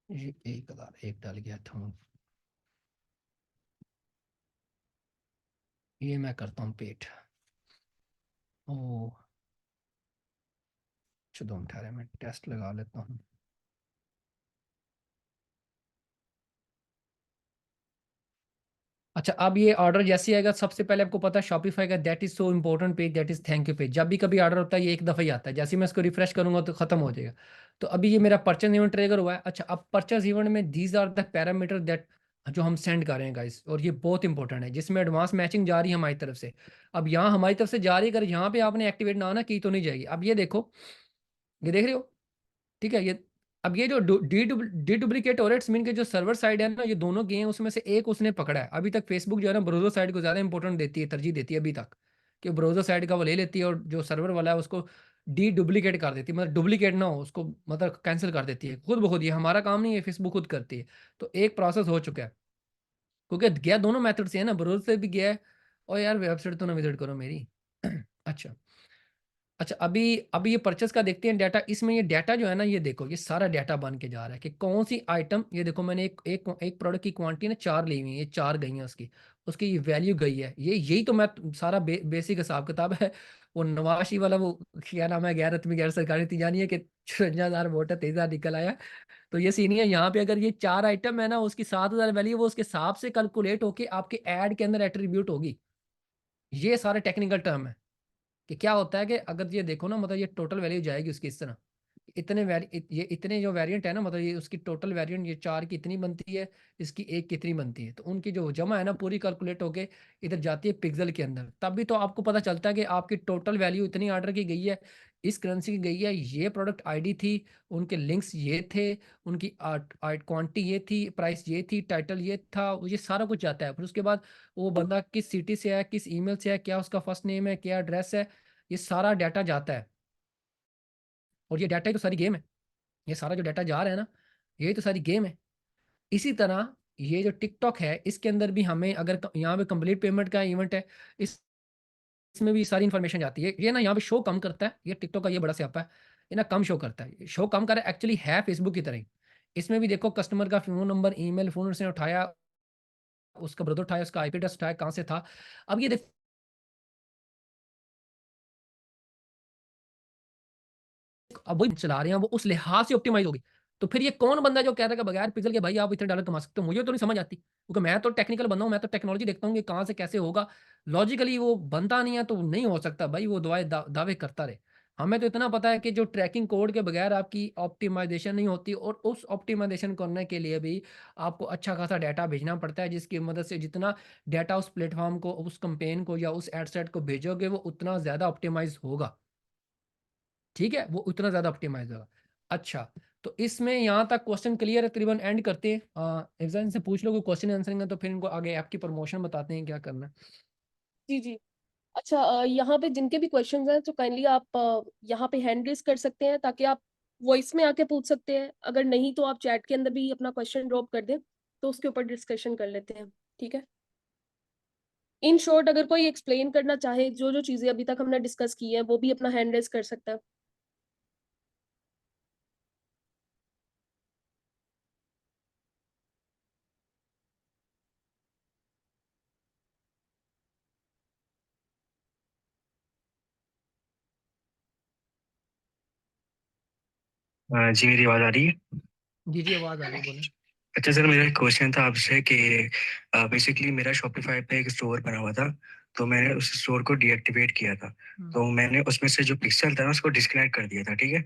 ये 1001 डाल गया था। ये मैं करता हूँ पेट। ओ, चलो 18 में टेस्ट लगा लेता हूँ। अच्छा, अब ये ऑर्डर जैसे आएगा, सबसे पहले आपको पता है शॉपिफाई का that is so important page, that is thank you page. जब भी कभी ऑर्डर होता है ये एक दफ़ा ही आता है, जैसे ही मैं इसको रिफ्रेश करूंगा तो खत्म हो जाएगा। तो अभी ये मेरा परचेज इवेंट ट्रिगर हुआ है। अच्छा, अब परचेज इवेंट में these are the parameter that जो हम सेंड कर रहे हैं गाइस, और ये बहुत इंपॉर्टेंट है, जिसमें एडवांस मैचिंग जा रही है हमारी तरफ से। अब यहाँ हमारी तरफ से जा रही है, अगर यहाँ पे आपने एक्टिवेट ना की तो नहीं जाएगी। अब ये देखो, ये देख रहे हो, ठीक है। ये अब ये जो डी डुप्लीकेट हो रहा है, इट्स मीन के जो सर्वर साइड है ना, ये दोनों गए हैं, उसमें से एक उसने पकड़ा है। अभी तक फेसबुक जो है ना ब्राउज़र साइड को ज़्यादा इंपॉर्टेंट देती है, तरजीह देती है अभी तक, कि ब्राउज़र साइड का वो ले लेती है, और जो सर्वर वाला है उसको डी डुप्लीकेट कर देती है, मतलब डुप्लीकेट ना हो उसको, मतलब कैंसिल कर देती है खुद ब खुद। ये हमारा काम नहीं है, फेसबुक खुद करती है। तो एक प्रोसेस हो चुका है, क्योंकि गया दोनों मेथड से है ना, ब्राउज़र से भी गया है। और यार वेबसाइट तो ना विजिट करो मेरी। अच्छा, अच्छा, अभी ये परचेस का देखते हैं डाटा। इसमें ये डाटा जो है ना, ये देखो, ये सारा डाटा बन के जा रहा है कि कौन सी आइटम, ये देखो मैंने एक प्रोडक्ट की क्वांटिटी ना 4 ली हुई है, ये 4 गई हैं उसकी, उसकी वैल्यू गई है। यही तो मैं सारा बेसिक हिसाब किताब है। वो नवाशी वाला, वो क्या नाम है, गैर रत्मी गैर सरकारी तिजानी है कि 54,000 वोट है, 23,000 निकल आया। तो ये सीन ही है यहाँ पे। अगर ये 4 आइटम है ना, उसकी 7,000 वैल्यू, वो उसके हिसाब से कैलकुलेट होके आपके ऐड के अंदर एट्रीब्यूट होगी। ये सारे टेक्निकल टर्म है कि क्या होता है कि अगर ये देखो ना, मतलब ये टोटल वैल्यू जाएगी उसकी इस तरह, ये इतने जो वेरिएंट है ना, मतलब ये उसकी टोटल वेरिएंट, ये 4 की इतनी बनती है, इसकी 1 कितनी बनती है, तो उनकी जो जमा है ना पूरी कैलकुलेट होके इधर जाती है पिक्सल के अंदर। तब भी तो आपको पता चलता है कि आपकी टोटल वैल्यू इतनी ऑर्डर की गई है, इस करेंसी की गई है, ये प्रोडक्ट आईडी थी, उनके लिंक्स ये थे, उनकी क्वांटिटी ये थी, प्राइस ये थी, टाइटल ये था, ये सारा कुछ जाता है। फिर उसके बाद वो बंदा किस सिटी से है, किस ईमेल से है, क्या उसका फर्स्ट नेम है, क्या एड्रेस है, ये सारा डाटा जाता है। और ये डाटा ही तो सारी गेम है। ये सारा जो डाटा जा रहा है ना, यही तो सारी गेम है। इसी तरह ये जो टिकटॉक है, इसके अंदर भी हमें अगर यहाँ पे कंप्लीट पेमेंट का इवेंट है, इसमें भी सारी इन्फॉर्मेशन जाती है। ये ना यहाँ पे शो कम करता है, ये टिकटॉक का ये बड़ा स्यापा है, ये ना कम शो करता है। शो कम कर रहा है, एक्चुअली है फेसबुक की तरह ही। इसमें भी देखो, कस्टमर का फ़ोन नंबर, ईमेल, फ़ोन उसने उठाया, उसका ब्रदर उठाया, उसका आईपी एड्रेस उठाया, कहाँ से था। अब ये देखो, अब वही चला रहे हैं, वो उस लिहाज से ऑप्टिमाइज़ होगी। तो फिर ये कौन बंदा जो कह रहा है कि बगैर पिक्सल के भाई आप इतने डॉलर कमा सकते हो? मुझे तो नहीं समझ आती, क्योंकि मैं तो टेक्निकल बंदा हूँ, मैं तो टेक्नोलॉजी देखता हूँ कि कहाँ से कैसे होगा। लॉजिकली वो बनता नहीं है तो नहीं हो सकता भाई, वो दावे करता रहे। हमें तो इतना पता है कि जो ट्रैकिंग कोड के बगैर आपकी ऑप्टिमाइज़ेशन नहीं होती, और उस ऑप्टिमाइज़ेशन करने के लिए भी आपको अच्छा खासा डाटा भेजना पड़ता है, जिसकी मदद से जितना डाटा उस प्लेटफ़ॉर्म को, उस कैंपेन को या उस एड सेट को भेजोगे, वो उतना ज़्यादा ऑप्टिमाइज़ होगा। ठीक है? वो उतना ज़्यादा ऑप्टिमाइज़ होगा। अच्छा, तो इसमें यहाँ तक क्वेश्चन क्लियर है, तकरीबन एंड करते हैं। इफ़ से पूछ लो कोई क्वेश्चन आंसरिंग है, तो फिर इनको आगे ऐप की प्रमोशन बताते हैं क्या करना है। जी जी। अच्छा, यहाँ पे जिनके भी क्वेश्चंस हैं तो काइंडली आप यहाँ पे हैंड रेज कर सकते हैं, ताकि आप वॉइस में आके पूछ सकते हैं। अगर नहीं तो आप चैट के अंदर भी अपना क्वेश्चन ड्रॉप कर दें, तो उसके ऊपर डिस्कशन कर लेते हैं। ठीक है। इन शॉर्ट, अगर कोई एक्सप्लेन करना चाहे जो जो चीजें अभी तक हमने डिस्कस की है, वो भी अपना हैंड रेज कर सकता है। जी मेरी आवाज आ रही है? जी, जी, आवाज़ आ रही है, बोलें। अच्छा सर, मेरा एक क्वेश्चन था आपसे कि बेसिकली मेरा शॉपिफाई पे एक स्टोर बना हुआ था, तो मैंने उस स्टोर को डीएक्टिवेट किया था। तो मैंने उसमें से जो पिक्सल था ना, उसको डिस्कनेक्ट कर दिया था, ठीक है।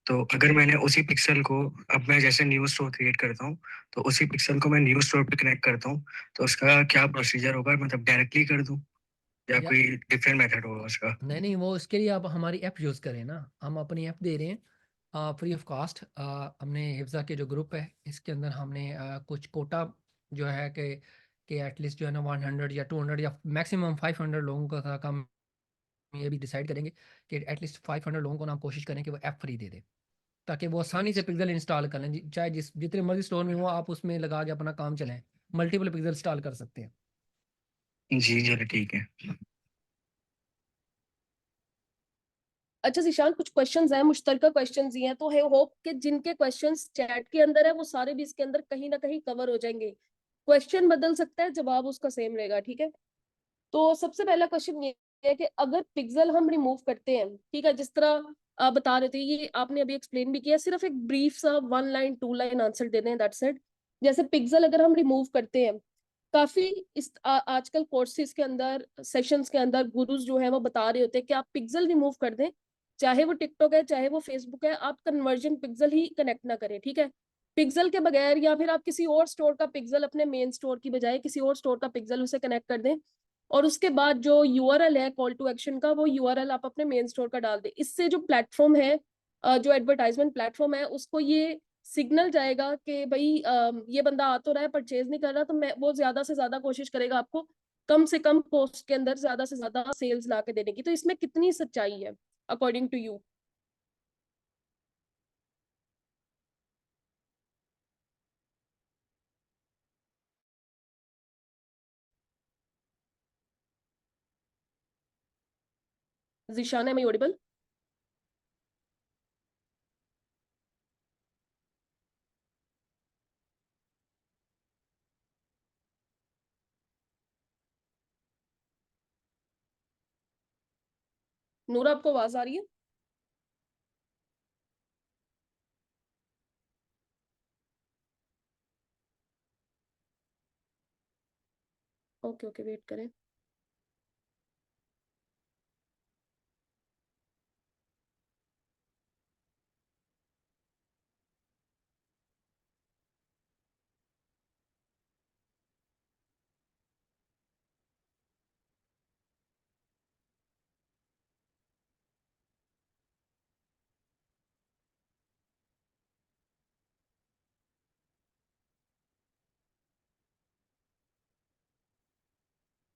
तो अगर मैंने उसी पिक्सल को, अब मैं जैसे न्यू स्टोर क्रिएट करता हूँ, तो उसी पिक्सल को मैं न्यू स्टोर पे कनेक्ट करता हूँ, तो उसका क्या प्रोसीजर होगा? मतलब डायरेक्टली कर दूँ या या कोई डिफरेंट मेथड होगा उसका? नहीं, नहीं, वो उसके लिए आप हमारी ऐप यूज़ करें ना। हम अपनी ऐप दे रहे हैं फ्री ऑफ कॉस्ट। हमने हिफ्ज़ा के जो ग्रुप है, इसके अंदर हमने कुछ कोटा जो है कि एटलीस्ट जो है ना 100 या 200 या मैक्सिमम 500 लोगों का था, हम ये भी डिसाइड करेंगे कि एटलीस्ट 500 लोगों को ना हम कोशिश करें कि वो ऐप फ्री दे दें, ताकि वो आसानी से पिक्सल इंस्टॉल कर लें। चाहे जितने मर्जी स्टोर में हो, आप उसमें लगा के अपना काम चलाएं, मल्टीपल पिक्सल इंस्टॉल कर सकते हैं। जी चलो ठीक है। अच्छा जिशान, कुछ क्वेश्चंस हैं, मुश्तरका क्वेश्चंस ही हैं, तो है होप कि जिनके क्वेश्चंस चैट के अंदर है वो सारे भी इसके अंदर कहीं ना कहीं कवर हो जाएंगे। क्वेश्चन बदल सकता है, जवाब उसका सेम रहेगा। ठीक है। तो सबसे पहला क्वेश्चन ये है कि अगर पिक्सल हम रिमूव करते हैं, ठीक है, जिस तरह आप बता रहे थे, ये आपने अभी एक्सप्लेन भी किया, सिर्फ एक ब्रीफ सा 1 लाइन 2 लाइन आंसर दे दें, दैट्स इट। जैसे पिक्सल अगर हम रिमूव करते हैं, काफी आजकल कोर्सेज के अंदर, सेशंस के अंदर गुरुज जो है वो बता रहे होते हैं कि आप पिक्सल रिमूव कर दें, चाहे वो टिकटॉक है चाहे वो फेसबुक है, आप कन्वर्जन पिक्सल ही कनेक्ट ना करें। ठीक है। पिक्सल के बगैर, या फिर आप किसी और स्टोर का पिक्सल, अपने मेन स्टोर की बजाय किसी और स्टोर का पिक्सल उसे कनेक्ट कर दें, और उसके बाद जो यूआरएल है कॉल टू एक्शन का, वो यूआरएल आप अपने मेन स्टोर का डाल दें। इससे जो प्लेटफॉर्म है, जो एडवर्टाइजमेंट प्लेटफॉर्म है, उसको ये सिग्नल जाएगा कि भाई ये बंदा आ तो रहा है, परचेज नहीं कर रहा, तो मैं वो ज्यादा से ज्यादा कोशिश करेगा आपको कम से कम कॉस्ट के अंदर ज्यादा से ज्यादा सेल्स ला के देने की। तो इसमें कितनी सच्चाई है according to you? Zeeshan, am I audible? Noora, आपको आवाज आ रही है? ओके ओके, वेट करें।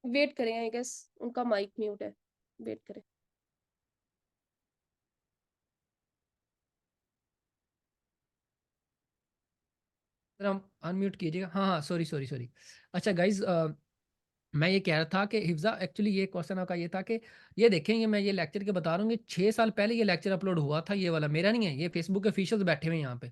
वेट करें, आई गेस उनका माइक म्यूट है, वेट करें। सर हम अनम्यूट कीजिएगा। हाँ हाँ, सॉरी सॉरी सॉरी। अच्छा गाइज, मैं ये कह रहा था कि हिफ्जा, एक्चुअली ये क्वेश्चन आपका ये था कि ये देखेंगे, मैं ये लेक्चर के बता रहा हूँ कि 6 साल पहले ये लेक्चर अपलोड हुआ था, ये वाला मेरा नहीं है, ये फेसबुक के ऑफिशियल्स बैठे हुए हैं यहाँ पे।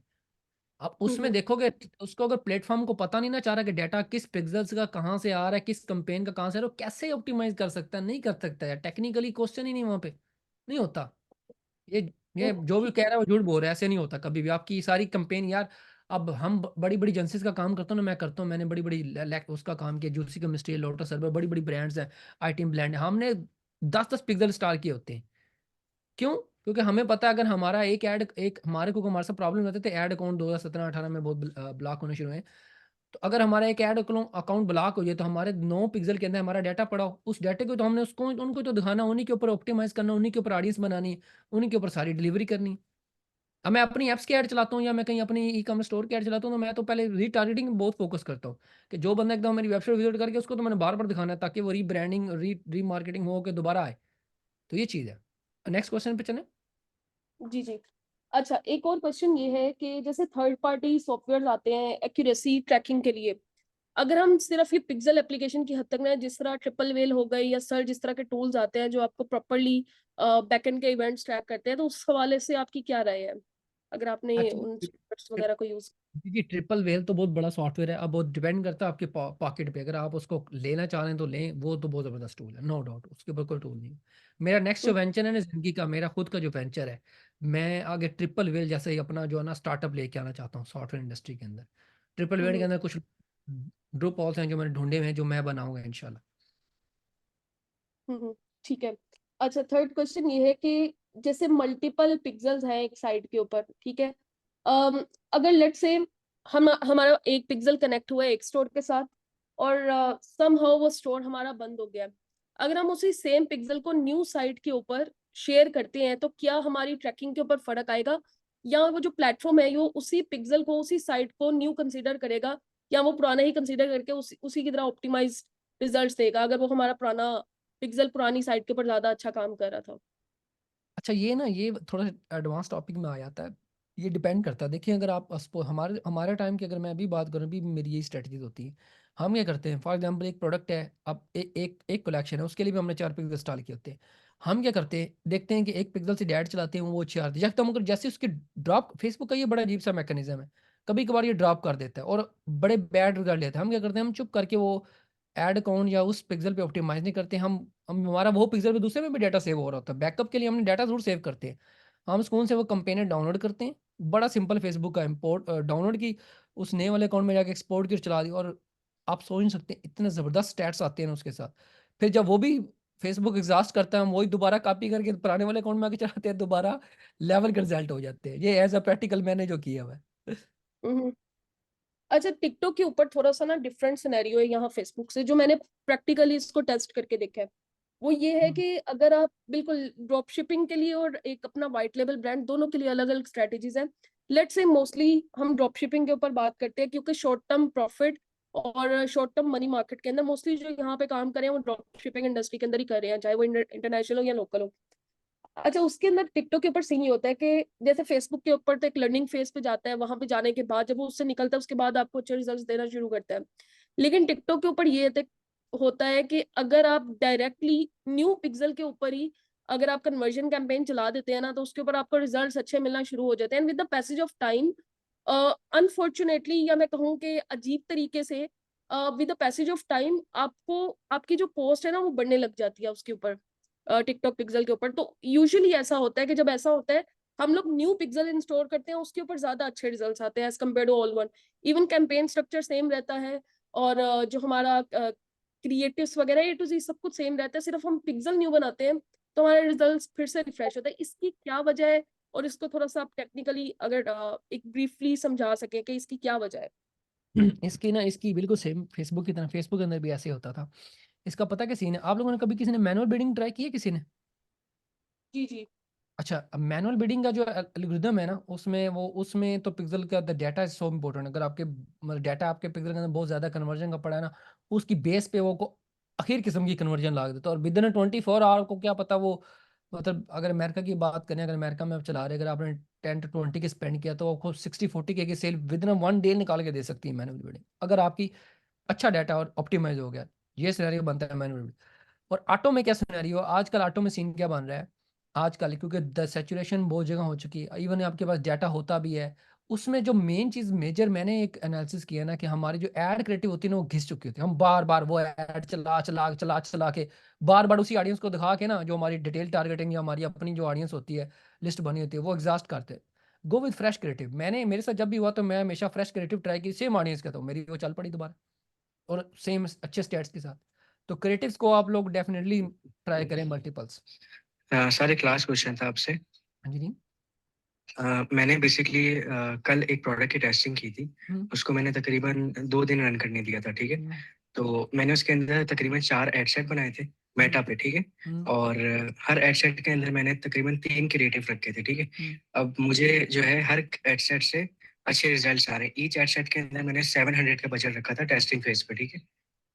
आप उसमें देखोगे, उसको अगर प्लेटफॉर्म को पता नहीं ना चाह रहा कि डाटा किस पिक्सल्स का कहाँ से आ रहा है, किस कंपेन का कहाँ से आ रहा है, वो कैसे ऑप्टिमाइज कर सकता है? नहीं कर सकता है, टेक्निकली क्वेश्चन ही नहीं वहाँ पे, नहीं होता। ये ये जो भी कह रहा है वो झूठ बोल रहा है, ऐसे नहीं होता कभी भी। आपकी सारी कंपेन यार, अब हम बड़ी बड़ी एजेंसीज का काम करता हूँ ना, मैं करता हूँ, मैंने बड़ी बड़ी उसका काम किया, जूसी केमिस्ट्री, लोटस सर्वर, बड़ी बड़ी ब्रांड्स हैं, आई टीम ब्लैंड, हमने 10-10 पिक्सल स्टार किए होते हैं। क्यों? क्योंकि हमें पता है अगर हमारा एक ऐड, एक हमारे को हमारे साथ प्रॉब्लम रहते थे, ऐड अकाउंट 2017-18 में बहुत ब्लॉक होने शुरू हुए। तो अगर हमारा एक ऐड अकाउंट ब्लॉक हो जाए तो हमारे 9 पिक्सल के अंदर हमारा डाटा पड़ा हो, उस डाटे को तो हमने उसको उनको तो दिखाना, उन्हीं के ऊपर ऑप्टिमाइज करना, उन्हीं के ऊपर ऑडियंस बनानी, उन्हीं के ऊपर सारी डिलीवरी करनी। अब मैं अपनी ऐप्स की ऐड चलाता हूँ या मैं कहीं अपनी ई कॉमर्स स्टोर की ऐड चलाता हूँ, तो मैं तो पहले रीटारगेटिंग में बहुत फोकस करता हूँ कि जो बंदा एकदम मेरी वेबसाइट विजिट करके, उसको तो मैंने बार बार दिखाना है ताकि वो रीब्रांडिंग, रीमार्केटिंग हो के दोबारा आए। तो ये चीज़ है। नेक्स्ट क्वेश्चन पे चलें। जी जी। अच्छा, एक और क्वेश्चन ये है कि जैसे थर्ड पार्टी सॉफ्टवेयर आते हैं एक्यूरेसी ट्रैकिंग के लिए, अगर हम सिर्फ ये पिक्सल एप्लीकेशन की हद तक ना, जिस तरह ट्रिपल वेल हो गई या सर, जिस तरह के टूल्स आते हैं जो आपको प्रॉपरली बैकएंड के इवेंट्स ट्रैक करते हैं, तो उस हवाले से आपकी क्या राय है, अगर आपने उन एक्चुअली सॉफ्टवेयर्स वगैरह को यूज? जी, ट्रिपल वेल तो बहुत बड़ा सॉफ्टवेयर है। अब वो डिपेंड करता है आपके पॉकेट पे, अगर आप उसको लेना चाह रहे हैं तो लें, वो तो बहुत ज़बरदस्त टूल है, नो डाउट, उसके ऊपर कोई टूल नहीं है। मेरा नेक्स्ट जो वेंचर है ना जिंदगी का, मेरा खुद का जो वेंचर है, मैं आगे ट्रिपल वेल जैसे ही अपना जो है ना स्टार्टअप लेके आना चाहता हूँ सॉफ्टवेयर इंडस्ट्री के अंदर। ट्रिपल वेल के अंदर कुछ ड्रूप ऑल्स हैं जो मैंने ढूंढे हुए हैं, जो मैं बनाऊंगा इंशाल्लाह। ठीक है। अच्छा, थर्ड क्वेश्चन ये है कि जैसे मल्टीपल पिक्सल्स हैं एक साइड के ऊपर, ठीक है, अगर लेट से हम हमारा एक पिक्सल कनेक्ट हुआ है एक स्टोर के साथ, और समहाउ वो स्टोर हमारा बंद हो गया, अगर हम उसी सेम पिक्सल को न्यू साइट के ऊपर शेयर करते हैं, तो क्या हमारी ट्रैकिंग के ऊपर फर्क आएगा, या वो जो प्लेटफॉर्म है वो उसी पिक्सल को, उसी साइट को न्यू कंसीडर करेगा, या वो पुराना ही कंसीडर करके उसी की तरह ऑप्टिमाइज रिजल्ट्स देगा, अगर वो हमारा पुराना पिक्सल पुरानी साइट के ऊपर ज्यादा अच्छा काम कर रहा था? अच्छा, ये ना ये थोड़ा एडवांस टॉपिक में आ जाता है। ये डिपेंड करता है, देखिए अगर आप हमारे हमारे टाइम की अगर मैं अभी बात करूँ, अभी मेरी यही स्ट्रेटजीज होती है। हम क्या करते हैं, फॉर एग्जांपल एक प्रोडक्ट है, अब एक एक कलेक्शन है, उसके लिए भी हमने 4 पिक्सल इंस्टॉल किए होते हैं। हम क्या करते हैं, देखते हैं कि एक पिक्सल से ऐड चलाते हैं, वो अच्छी आती है, जैसे हम अगर जैसे उसकी ड्रॉप, फेसबुक का ये बड़ा अजीब सा मैकेनिज्म है, कभी कभार ये ड्रॉप कर देता है और बड़े बैड रिजल्ट लेता है। हम क्या करते हैं, हम चुप करके वो ऐड अकाउंट या उस पिक्सल पे ऑप्टिमाइज नहीं करते। हम हमारा वो पिक्सल पे दूसरे में भी डाटा सेव हो रहा होता है, बैकअप के लिए हमने डाटा जरूर सेव करते हैं। हम स्कूल से वो कंपेनर डाउनलोड करते हैं, बड़ा सिंपल, फेसबुक का इंपोर्ट डाउनलोड की, उस नए वाले अकाउंट में जाके एक्सपोर्ट की और चला दी, और आप सोच नहीं सकते इतने ज़बरदस्त स्टैट्स आते हैं ना उसके साथ। फिर जब वो भी फेसबुक एग्जॉस्ट करता है, हम वही दोबारा कॉपी करके पुराने वाले अकाउंट में आके चलाते हैं, दोबारा लेवल के रिजल्ट हो जाते हैं। ये एज अ प्रैक्टिकल मैंने जो किया हुआ है। हम्म। अच्छा, टिकटॉक के ऊपर थोड़ा सा ना डिफरेंट सिनेरियो है यहाँ फेसबुक से, जो मैंने प्रैक्टिकली इसको टेस्ट करके देखा है। वो ये है कि अगर आप बिल्कुल ड्रॉप शिपिंग के लिए और एक अपना व्हाइट लेवल ब्रांड, दोनों के लिए अलग अलग स्ट्रेटेजीज हैं। लेट से मोस्टली हम ड्रॉप शिपिंग के ऊपर बात करते हैं, क्योंकि शॉर्ट टर्म प्रॉफिट और शॉर्ट टर्म मनी मार्केट के अंदर मोस्टली जो यहाँ पे काम कर रहे हैं वो ड्रॉप शिपिंग इंडस्ट्री के अंदर ही कर रहे हैं, चाहे वो इंटरनेशनल हो या लोकल हो। अच्छा, उसके अंदर टिकटॉक के ऊपर सीन ये होता है कि जैसे फेसबुक के ऊपर तो एक लर्निंग फेज पे जाता है, वहां पे जाने के बाद जब वो उससे निकलता है उसके बाद आपको अच्छे रिजल्ट्स देना शुरू करता है। लेकिन टिकटॉक के ऊपर ये होता है कि अगर आप डायरेक्टली न्यू पिक्सल के ऊपर ही अगर आप कन्वर्जन कैंपेन चला देते हैं ना, तो उसके ऊपर आपको रिजल्ट्स अच्छे मिलना शुरू हो जाते हैं। With the passage of time, unfortunately, या मैं कहूँ कि अजीब तरीके से, with the passage of time आपको आपकी जो पोस्ट है ना वो बढ़ने लग जाती है उसके ऊपर। टिकटॉक पिक्सल के ऊपर। तो यूजुअली ऐसा होता है कि जब ऐसा होता है हम लोग न्यू पिक्सल इंस्टॉल करते हैं, उसके ऊपर ज्यादा अच्छे रिजल्ट्स आते हैं as compare to all one. Even campaign structure same रहता है, और जो हमारा क्रिएटिव्स वगैरह A to Z सब कुछ सेम रहता है, सिर्फ हम पिक्सल न्यू बनाते हैं तो हमारे रिजल्ट्स फिर से रिफ्रेश होता है। इसकी क्या वजह है, और इसको थोड़ा सा आप टेक्निकली अगर एक ब्रीफली समझा सके कि इसकी क्या वजह है। इसकी बिल्कुल सेम फेसबुक की तरह, फेसबुक के अंदर भी ऐसे होता था। इसका पता क्या सीन है, आप लोगों ने कभी किसी ने मैनुअल बिडिंग ट्राई की है किसी ने? जी जी। अच्छा, अब मैनुअल बिडिंग का जो एल्गोरिदम है ना, उसमें तो पिक्सल का the data is so important. अगर आपके मतलब डाटा आपके पिक्सल के अंदर बहुत ज्यादा कन्वर्जन का पड़ा है ना, उसकी बेस पे वो को आखिर किस्म की कन्वर्जन ला देता है। और विद इन 24 आवर को क्या पता वो, मतलब अगर अमेरिका की बात करें, अगर अमेरिका में आप चला रहे, अगर आपने 10 to 20 के स्पेंड किया तो आपको 60-40 के सेल विद इन 1 डे निकाल के दे सकती है मैनुअल बिडिंग, अगर आपकी अच्छा डाटा और ऑप्टिमाइज हो गया। ये सिनेरियो बनता है मैनुअल। और ऑटो में क्या सिनेरियो, आजकल ऑटो में सीन क्या बन रहा है आजकल, क्योंकि द सैचुरेशन बहुत जगह हो चुकी है, इवन आपके पास डाटा होता भी है, उसमें जो मेन चीज मेजर मैंने एक एनालिसिस किया ना, कि हमारी जो एड क्रिएटिव होती है ना वो घिस चुकी होती है। हम बार बार वो एड चला चला चला चला के बार बार उसी ऑडियंस को दिखा के ना, जो हमारी डिटेल टारगेटिंग या हमारी अपनी जो ऑडियंस होती है, लिस्ट बनी होती है, वो एग्जॉस्ट करते हैं। Go with fresh creative. मैंने मेरे साथ जब भी हुआ तो मैं हमेशा फ्रेश क्रिएटिव ट्राई की, सेम ऑडियंस का, तो मेरी वो चल पड़ी दोबारा, और सेम अच्छे स्टेट्स के साथ। तो क्रिएटिव्स को आप लोग डेफिनेटली ट्राई करें मल्टीपल्स। सर एक लास्ट क्वेश्चन था आपसे। हाँ जी नहीं। मैंने बेसिकली कल एक प्रोडक्ट की टेस्टिंग की थी। उसको मैंने तकरीबन 2 दिन रन करने दिया था, ठीक है। तो मैंने उसके अंदर तकरीबन 4 एड सेट बनाए थे मेटा पे, ठीक है। और हर एड सेट के अंदर मैंने तकरीबन 3 क्रिएटिव रखे थे, ठीक है। अब मुझे जो है हर एड सेट से अच्छे रिजल्ट्स आ रहे हैं। ईच एड सेट के अंदर मैंने 700 का बजट रखा था टेस्टिंग फेज पे, ठीक है।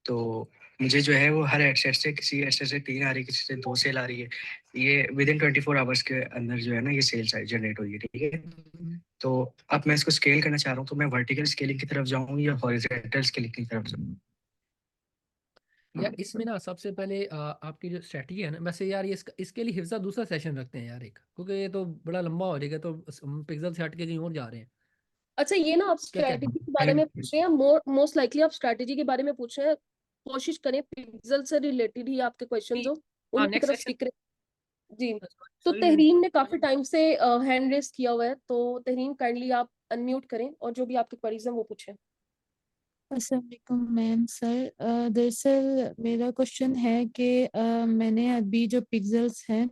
तो मुझे जो है वो हर एड सेट से, किसी एड सेट से 3 आ रही है, किसी से 2 सेल आ रही है। ये विद इन 24 आवर्स के अंदर जो है ना ये सेल्स जनरेट हुई है, ठीक है। तो अब मैं इसको स्केल करना चाह रहा हूँ, तो मैं वर्टिकल स्केलिंग की तरफ जाऊँ या हॉरिजॉन्टल स्केलिंग की तरफ जाऊँ? या इसमें ना सबसे पहले आपकी जो स्ट्रेटजी है ना, वैसे यार ये इसके लिए हिफ्जा दूसरा सेशन रखते हैं यार एक, क्योंकि ये तो बड़ा लंबा हो जाएगा, तो हम पिक्सल से हट के कहीं और जा रहे हैं। अच्छा, ये ना आप क्या स्ट्रेटेजी कहते के बारे में पूछ रहे हैं, मोस्ट लाइकली आप स्ट्रेटेजी के बारे में पूछ रहे हैं। कोशिश करें पिक्सल से रिलेटेड ही आपके क्वेश्चंस हैं? हो, हाँ, उनकी नेक्स्ट तरफ सेशन। स्टिक रहे। जी। तो तहरीन ने काफी टाइम से हैंड रेस किया हुआ है, तो तहरीन काइंडली आप अनम्यूट करें और जो भी आपके क्वेरीज हैं वो पूछें। अस्सलाम वालेकुम मैम। सर दरअसल मेरा क्वेश्चन है कि मैंने अभी जो पिक्सल्स हैं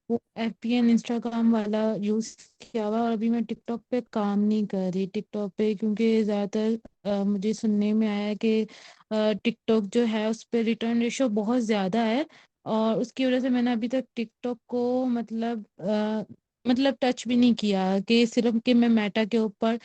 वो FBN इंस्टाग्राम वाला यूज़ किया हुआ, और अभी मैं टिकटॉक पे काम नहीं कर रही टिकटॉक पे, क्योंकि ज़्यादातर मुझे सुनने में आया है कि टिकटॉक जो है उस पर रिटर्न रेशो बहुत ज़्यादा है, और उसकी वजह से मैंने अभी तक टिकटॉक को मतलब टच भी नहीं किया, कि सिर्फ कि मैं मेटा के ऊपर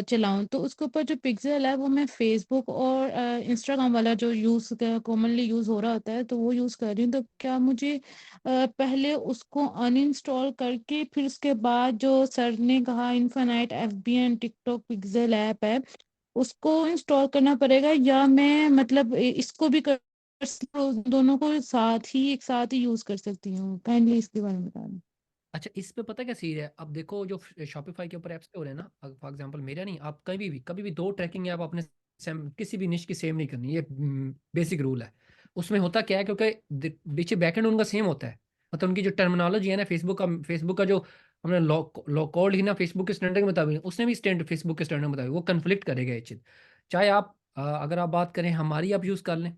चलाऊं। तो उसके ऊपर जो पिक्सल है वो मैं फेसबुक और इंस्टाग्राम वाला जो यूज़ कॉमनली यूज़ हो रहा होता है तो वो यूज़ कर रही हूँ। तो क्या मुझे पहले उसको अनइंस्टॉल करके फिर उसके बाद जो सर ने कहा infinite FBN TikTok pixel app है उसको इंस्टॉल करना पड़ेगा, या मैं मतलब इसको भी कर दोनों को साथ ही एक साथ ही यूज़ कर सकती हूँ? काइंडली इसके बारे में बता दें। अच्छा, इस पे पता क्या सीन है, अब देखो जो शॉपिफाई के ऊपर ऐप्स हो रहे हैं ना, फॉर एग्जांपल मेरा नहीं, आप कभी भी 2 ट्रैकिंग ऐप अपने सेम किसी भी निश की सेम नहीं करनी, ये बेसिक रूल है। उसमें होता क्या है, क्योंकि पीछे बैकएंड उनका सेम होता है, मतलब उनकी जो टर्मिनोलॉजी है ना, फेसबुक का जो हमने लॉ कोड ही ना फेसबुक के स्टैंडर्ड के मुताबिक, उसने भी स्टैंड फेसबुक के स्टैंडर्ड के मुताबिक वो कन्फ्लिक्ट करेगा ये चीज़। चाहे आप अगर आप बात करें हमारी, आप यूज़ कर लें,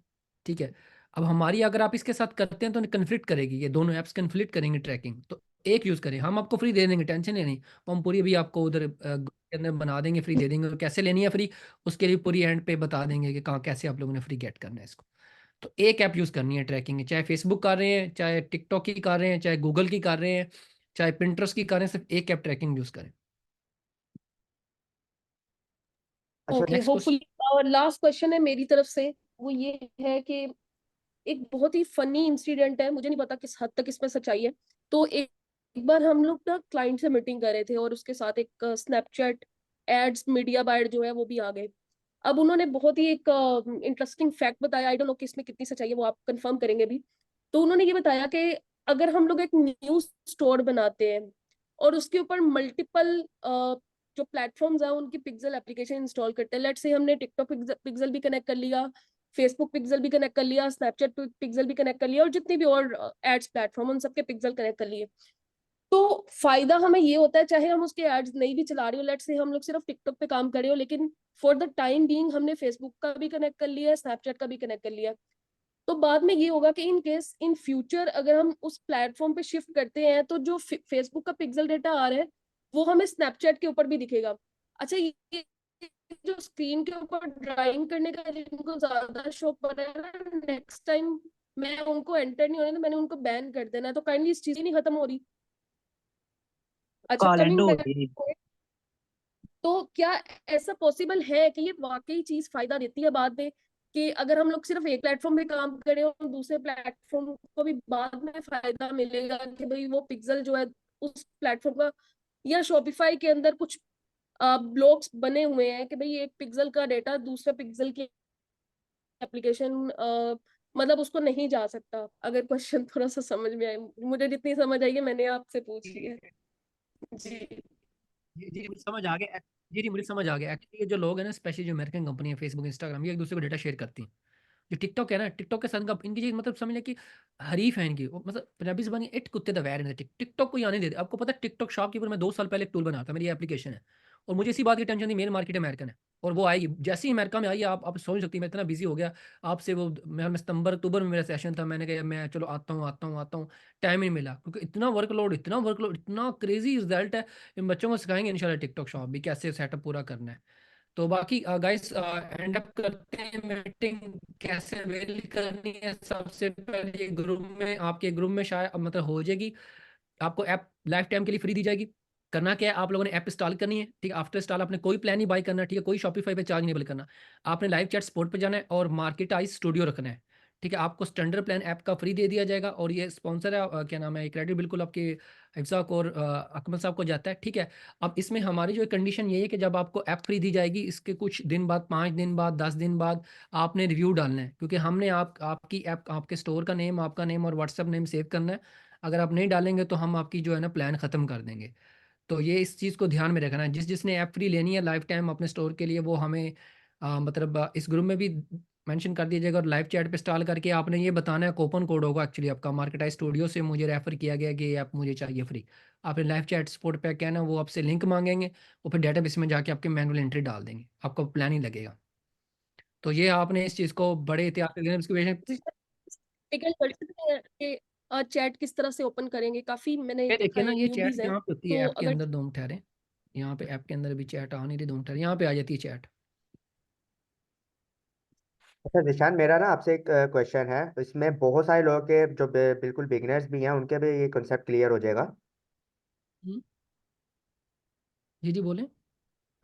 ठीक है। अब हमारी अगर आप इसके साथ करते हैं तो कन्फ्लिक्ट करेगी, ये दोनों ऐप्स कन्फ्लिक्ट करेंगे ट्रैकिंग। तो एक यूज़ करें, हम आपको फ्री दे देंगे, टेंशन नहीं। हम पूरी भी आपको उधर के अंदर बना देंगे, फ्री दे देंगे, और कैसे लेनी है फ्री उसके लिए पूरी एंड पे बता देंगे कि कहाँ कैसे आप लोगों ने फ्री गेट करना है इसको। तो एक ऐप यूज़ करनी है ट्रैकिंग, चाहे फेसबुक कर रहे हैं, चाहे टिकटॉक की कर रहे हैं, चाहे गूगल की कर रहे हैं, चाहे पिंटरेस्ट की कर रहे हैं, सिर्फ एक ऐप ट्रैकिंग यूज़ करें। अच्छा, ओके, नेक्स्ट होपफुली। और लास्ट क्वेश्चन है मेरी तरफ से, वो ये है कि एक बहुत ही फनी इंसिडेंट है, मुझे नहीं पता किस हद तक इसमें सच्चाई है। तो एक बार हम लोग ना क्लाइंट से मीटिंग कर रहे थे और उसके साथ एक स्नैपचैट एड्स मीडिया बायर जो है वो भी आ गए। अब उन्होंने बहुत ही एक इंटरेस्टिंग फैक्ट बताया, आई डोंट नो कि इसमें कितनी सच्चाई है, वो आप कंफर्म करेंगे भी। तो उन्होंने ये बताया कि अगर हम लोग एक न्यू स्टोर बनाते हैं और उसके ऊपर मल्टीपल जो प्लेटफॉर्म्स हैं उनकी पिक्सल एप्लीकेशन इंस्टॉल करते हैं, लेट्स से हमने टिकटॉक पिक्सल भी कनेक्ट कर लिया, फेसबुक पिक्सल भी कनेक्ट कर लिया, स्नैपचैट पिक्सल भी कनेक्ट कर लिया, और जितने भी और एड्स प्लेटफॉर्म उन सबके पिक्सल कनेक्ट कर लिए। तो फायदा हमें ये होता है, चाहे हम उसके एड्स नहीं भी चला रहे हो, लेट्स से हम लोग सिर्फ टिकटॉक पे काम कर रहे हो, लेकिन फॉर द टाइम बीइंग हमने फेसबुक का भी कनेक्ट कर लिया है, स्नैपचैट का भी कनेक्ट कर लिया। तो बाद में ये होगा कि इन केस इन फ्यूचर अगर हम उस प्लेटफॉर्म पे शिफ्ट करते हैं, तो जो फेसबुक का पिक्सल डेटा आ रहा है वो हमें स्नैपचैट के ऊपर भी दिखेगा। अच्छा, ये जो स्क्रीन के ऊपर ड्राइंग करने का जिनको ज्यादा शौक पड़ा है ना, नेक्स्ट टाइम मैं उनको एंटर नहीं होने, तो मैंने उनको बैन कर देना है। तो काइंडली इस चीज ही नहीं खत्म हो रही। अच्छा, कॉल एंड कमिंग बैक, होती है। तो क्या ऐसा पॉसिबल है कि ये वाकई चीज फायदा देती है बाद में, कि अगर हम लोग सिर्फ एक प्लेटफॉर्म पे काम करें और दूसरे प्लेटफॉर्म को भी बाद में फायदा मिलेगा, कि भाई वो पिक्सल जो है उस प्लेटफॉर्म का, या शॉपिफाई के अंदर कुछ ब्लॉक्स बने हुए हैं कि भाई एक पिक्सल का डेटा दूसरे पिक्सल की एप्लीकेशन मतलब उसको नहीं जा सकता? अगर क्वेश्चन थोड़ा सा समझ में आए, मुझे जितनी समझ आई है मैंने आपसे पूछ ली है। जी जी मुझे समझ आ गया। जी मुझे समझ आ गया। एक्चुअली ये जो लोग हैं ना, स्पेशली जो अमेरिकन कंपनी है फेसबुक इंस्टाग्राम, ये एक दूसरे को डेटा शेयर करती हैं। जो टिकटॉक है ना, टिकटॉक के साथ का इनकी चीज मतलब समझ लें कि हरीफ है इनकी। मतलब पंजाबी जबान इट कुत्ते द वैर इन टिकटॉक को ही आने देते। आपको पता है टिकटॉक शॉपकीपर मैं 2 साल पहले एक टूल बनाया था, मेरी एप्लीकेशन है, और मुझे इसी बात की टेंशन थी, मेन मार्केट अमेरिकन है और वो आएगी। जैसे ही अमेरिका में आई, आप सोच सकती हैं मैं इतना बिजी हो गया आपसे। वो मैं सितंबर अक्टूबर में मेरा सेशन था, मैंने कहा मैं चलो आता हूँ, टाइम ही नहीं मिला क्योंकि इतना वर्कलोड, इतना क्रेजी रिजल्ट है। इन बच्चों को सिखाएंगे इंशाल्लाह टिकटॉक शॉप भी कैसे सेटअप पूरा करना है। तो बाकी गाइस एंड अप करते हैं मीटिंग कैसे अवेल करनी है। सबसे पहले ग्रुप में, आपके ग्रुप में शायद मतलब हो जाएगी। आपको ऐप लाइफ टाइम के लिए फ्री दी जाएगी। करना क्या है, आप लोगों ने ऐप इंस्टॉल करनी है, ठीक है। आफ्टर इंस्टॉल आपने कोई प्लान नहीं बाय करना, ठीक है। कोई शॉपिफाई पे चार्ज नहीं बिल करना। आपने लाइव चैट सपोर्ट पे जाना है और मार्केटाइज स्टूडियो रखना है, ठीक है। आपको स्टैंडर्ड प्लान ऐप का फ्री दे दिया जाएगा और ये स्पॉन्सर है क्या नाम है, क्रेडिट बिल्कुल आपके हिफ्सा को और अकमल साहब को जाता है, ठीक है। अब इसमें हमारी जो कंडीशन ये है कि जब आपको ऐप फ्री दी जाएगी, इसके कुछ दिन बाद, 5 दिन बाद, 10 दिन बाद आपने रिव्यू डालना है, क्योंकि हमने आपकी ऐप, आपके स्टोर का नेम, आपका नेम और व्हाट्सअप नेम सेव करना है। अगर आप नहीं डालेंगे तो हम आपकी जो है ना प्लान ख़त्म कर देंगे। तो ये इस चीज़ को ध्यान में रखना है। जिसने ऐप फ्री लेनी है लाइफ टाइम अपने स्टोर के लिए, वो हमें मतलब इस ग्रुप में भी मेंशन कर दीजिएगा। और लाइव चैट पे इंस्टॉल करके आपने ये बताना है, कूपन कोड होगा एक्चुअली आपका, मार्केटाइज स्टूडियो से मुझे रेफर किया गया कि ये ऐप मुझे चाहिए फ्री। आपने लाइव चैट सपोर्ट पे कहना, वो आपसे लिंक मांगेंगे, और फिर डेटाबेस में जाके आपके मैनुअल एंट्री डाल देंगे, आपका प्लान ही लगेगा। तो ये आपने इस चीज़ को बड़े एहतियात से लेना। इसकी वजह से टिकट कर सकते हैं कि चैट किस तरह से ओपन करेंगे? काफी मैंने ये देखा देखिए ना, है, ये चैट न्यूबीज हैं, यहाँ पे होती है तो ऐप के अगर अंदर, 2 मिनट ठहरे। यहाँ पे ऐप के अंदर भी चैट आ नहीं रही, 2 मिनट ठहरे, यहाँ पे आ जाती है चैट। अच्छा निशान, मेरा ना आपसे एक क्वेश्चन है। इसमें बहुत सारे लोगों के जो बिल्कुल बिगिनर्स भी हैं उनके भी ये कॉन्सेप्ट क्लियर हो जाएगा। हम्म, जी जी बोलें।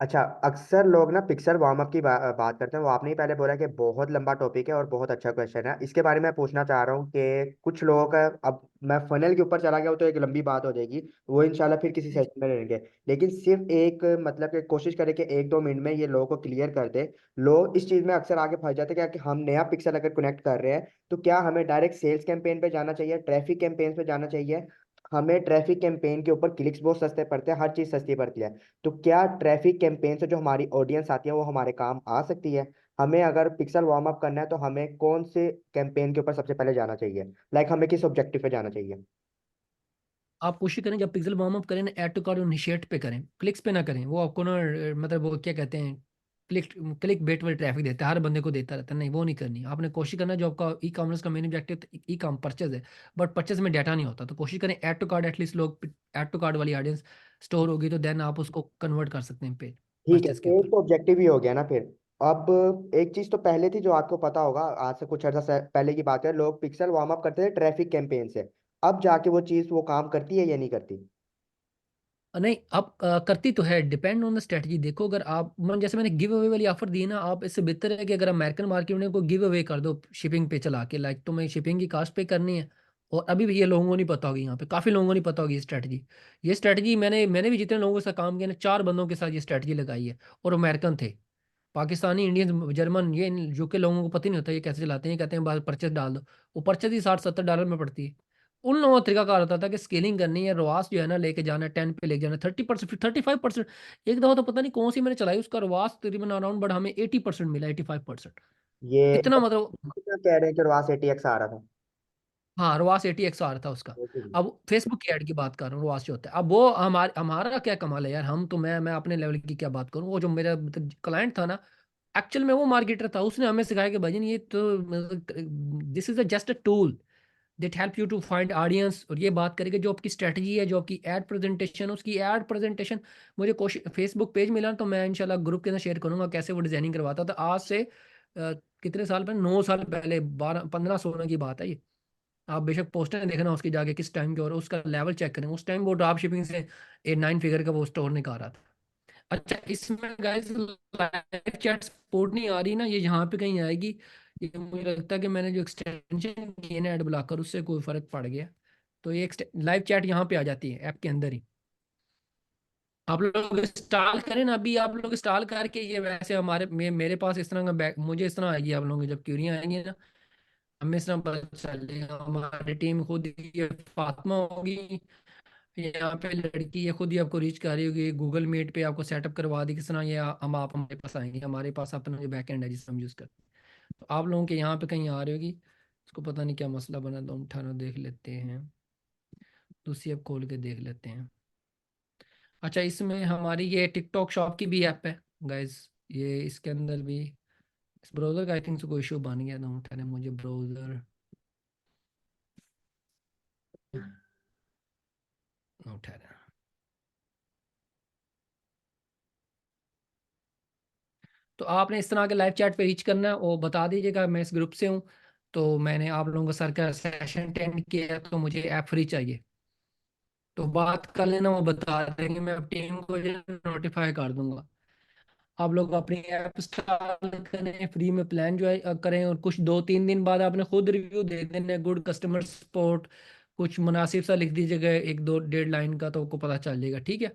अच्छा, अक्सर लोग ना पिक्सल वार्म अप की बात करते हैं। वो आपने ही पहले बोला कि बहुत लंबा टॉपिक है और बहुत अच्छा क्वेश्चन है। इसके बारे में पूछना चाह रहा हूँ कि कुछ लोगों का, अब मैं फनल के ऊपर चला गया हूँ तो एक लंबी बात हो जाएगी, वो इंशाल्लाह फिर किसी सेशन में रहेंगे। लेकिन सिर्फ एक मतलब कि कोशिश करें कि 1-2 मिनट में ये लोगों को क्लियर कर दे। लोग इस चीज़ में अक्सर आगे फंस जाते हैं कि हम नया पिक्सल अगर कनेक्ट कर रहे हैं तो क्या हमें डायरेक्ट सेल्स कैंपेन पे जाना चाहिए, ट्रैफिक कैंपेन पे जाना चाहिए। हमें ट्रैफिक कैंपेन के ऊपर क्लिक्स बहुत सस्ते पड़ते हैं, हर चीज़ सस्ती पड़ती है। तो क्या ट्रैफिक कैंपेन से जो हमारी ऑडियंस आती है वो हमारे काम आ सकती है? हमें अगर पिक्सल वार्म अप करना है तो हमें कौन से कैंपेन के ऊपर सबसे पहले जाना चाहिए, लाइक हमें किस ऑब्जेक्टिव पे जाना चाहिए? आप कोशिश करें जब पिक्सल वार्म अप करें ना, ऐड टू कार्ट इनिशिएट पे करें, क्लिक्स पे ना करें। वो आपको ना मतलब वो क्या कहते हैं, क्लिक क्लिक बेट वाली ट्रैफिक देता है, हर बंदे को देता रहता है। नहीं, वो नहीं करनी। आपने कोशिश करना जो आपका ई कॉमर्स का main objective e com purchase है, बट परचेज में डाटा नहीं होता, तो कोशिश करें ऐड टू कार्ट, एटलीस्ट लोग ऐड टू कार्ट वाली ऑडियंस स्टोर होगी तो देन आप उसको कन्वर्ट कर सकते हैं पे ठीक है, परचेज के एक ऊपर। तो ऑब्जेक्टिव ही हो गया ना फिर। अब एक चीज तो पहले थी जो आपको पता होगा, आज से कुछ अर्सा पहले की बात है, लोग पिक्सल वार्म अप करते थे ट्रैफिक कैंपेन से। अब जाके वो चीज वो काम करती है या नहीं करती? नहीं, अब करती तो है, डिपेंड ऑन द स्ट्रेटजी। देखो अगर आप जैसे मैंने गिव अवे वाली ऑफर दी ना, आप इससे बेहतर है कि अगर अमेरिकन मार्केट में को गिव अवे कर दो शिपिंग पे चला के, लाइक तुम्हें शिपिंग की कास्ट पे करनी है। और अभी भी ये लोगों को नहीं पता होगी, यहाँ पे काफ़ी लोगों को नहीं पता होगी ये स्ट्रेटजी मैंने भी जितने लोगों के साथ काम किया ना, 4 बंदों के साथ ये स्ट्रेटजी लगाई है, और अमेरिकन थे। पाकिस्तानी, इंडियन, जर्मन, ये यूके लोगों को पता ही नहीं होता ये कैसे चलाते हैं। ये कहते हैं बस परचेज डाल दो, वो परचेज ही $60-70 में पड़ती है। उन लोगों का तरीकाकार होता था कि स्केलिंग करनी है, रवास जो है ना लेके जाना है, 10 पे लेके जाना है, 30%, फिर 35%। एक दफा तो पता नहीं कौन सी मैंने चलाई, उसका रवास तकरीबन अराउंड बट हमें 80% मिला, 85%। ये इतना मतलब। कह रहे हैं कि रवास ATX आ रहा था। हाँ, रवास ATX आ रहा था उसका। ओके जी। अब फेसबुक की ऐड की बात कर रहा हूँ, रवास जो होता है, अब वो हमारा क्या कमाल है यार, हम तो मैं अपने लेवल की क्या बात करूँ, वो जो मेरा मतलब क्लाइंट था ना, एक्चुअल में वो मार्केटर था, उसने हमें सिखाया कि भाईजान ये तो this is just a tool that help you to find audience. और ये बात करेंगे जो आपकी स्ट्रेटजी है, जो आपकी एड प्रेजेंटेशन, उसकी एड प्रेजेंटेशन मुझे कोशिश फेसबुक पेज मिला तो मैं इंशाल्लाह ग्रुप के अंदर शेयर करूंगा कैसे वो डिजाइनिंग करवाता था। आज से कितने साल पहले, 9 साल पहले, 12 15 16 की बात है ये। आप बेशक पोस्टर देखना उसकी जाके किस टाइम के, और उसका लेवल चेक करें, उस टाइम वो ड्रॉप शिपिंग से 8 9 फिगर का वो स्टोर निकाल रहा था। अच्छा, इसमें गाइस लाइव चैट सपोर्ट नहीं आ रही ना, ये यहाँ पे कहीं आएगी। ये मुझे लगता है कि मैंने जो एक्सटेंशन की है ना ऐड ब्लॉकर, उससे कोई फर्क पड़ गया। तो ये लाइव चैट यहाँ पे आ जाती है ऐप के अंदर ही। आप लोग इंस्टॉल करें ना, अभी आप लोग इंस्टॉल करके, ये वैसे मेरे पास इस तरह का मुझे इस तरह आएगी, आप लोगों की जब क्यूरियाँ आएंगी ना, हमें इस तरह पता चलेगा। हमारी टीम खुद ये फातिमा होगी यहाँ पे, लड़की ये खुद ही आपको रीच कर रही होगी, गूगल मीट पे आपको सेटअप करवा दी किस तरह, ये हम आप हमारे पास आएंगे, हमारे पास अपना जो बैक एंड है जिसे हम यूज़ करते हैं। तो आप लोगों के यहाँ पे कहीं आ रही होगी, उसको पता नहीं क्या मसला बना, तो हम ठाना देख लेते हैं, दूसरी ऐप खोल के देख लेते हैं। अच्छा, इसमें हमारी ये टिकटॉक शॉप की भी ऐप है गाइज, ये इसके अंदर भी इस ब्राउज़र का आई थिंक से कोई इशू बन गया था, उठाने मुझे ब्राउज़र उठा रहा। तो आपने इस तरह के लाइव चैट पे रीच करना है और बता दीजिएगा मैं इस ग्रुप से हूँ, तो मैंने आप लोगों का सर का सेशन अटेंड किया है, तो मुझे ऐप फ्री चाहिए, तो बात कर लेना, वो बता देंगे, मैं टीम को नोटिफाई कर दूंगा। आप लोग अपनी ऐप इंस्टॉल करें, फ्री में प्लान जो है करें, और कुछ 2 3 दिन बाद आपने खुद रिव्यू दे देना, गुड कस्टमर सपोर्ट कुछ मुनासिब सा लिख दीजिएगा, 1 2 1.5 लाइन का, तो आपको पता चल जाएगा, ठीक है।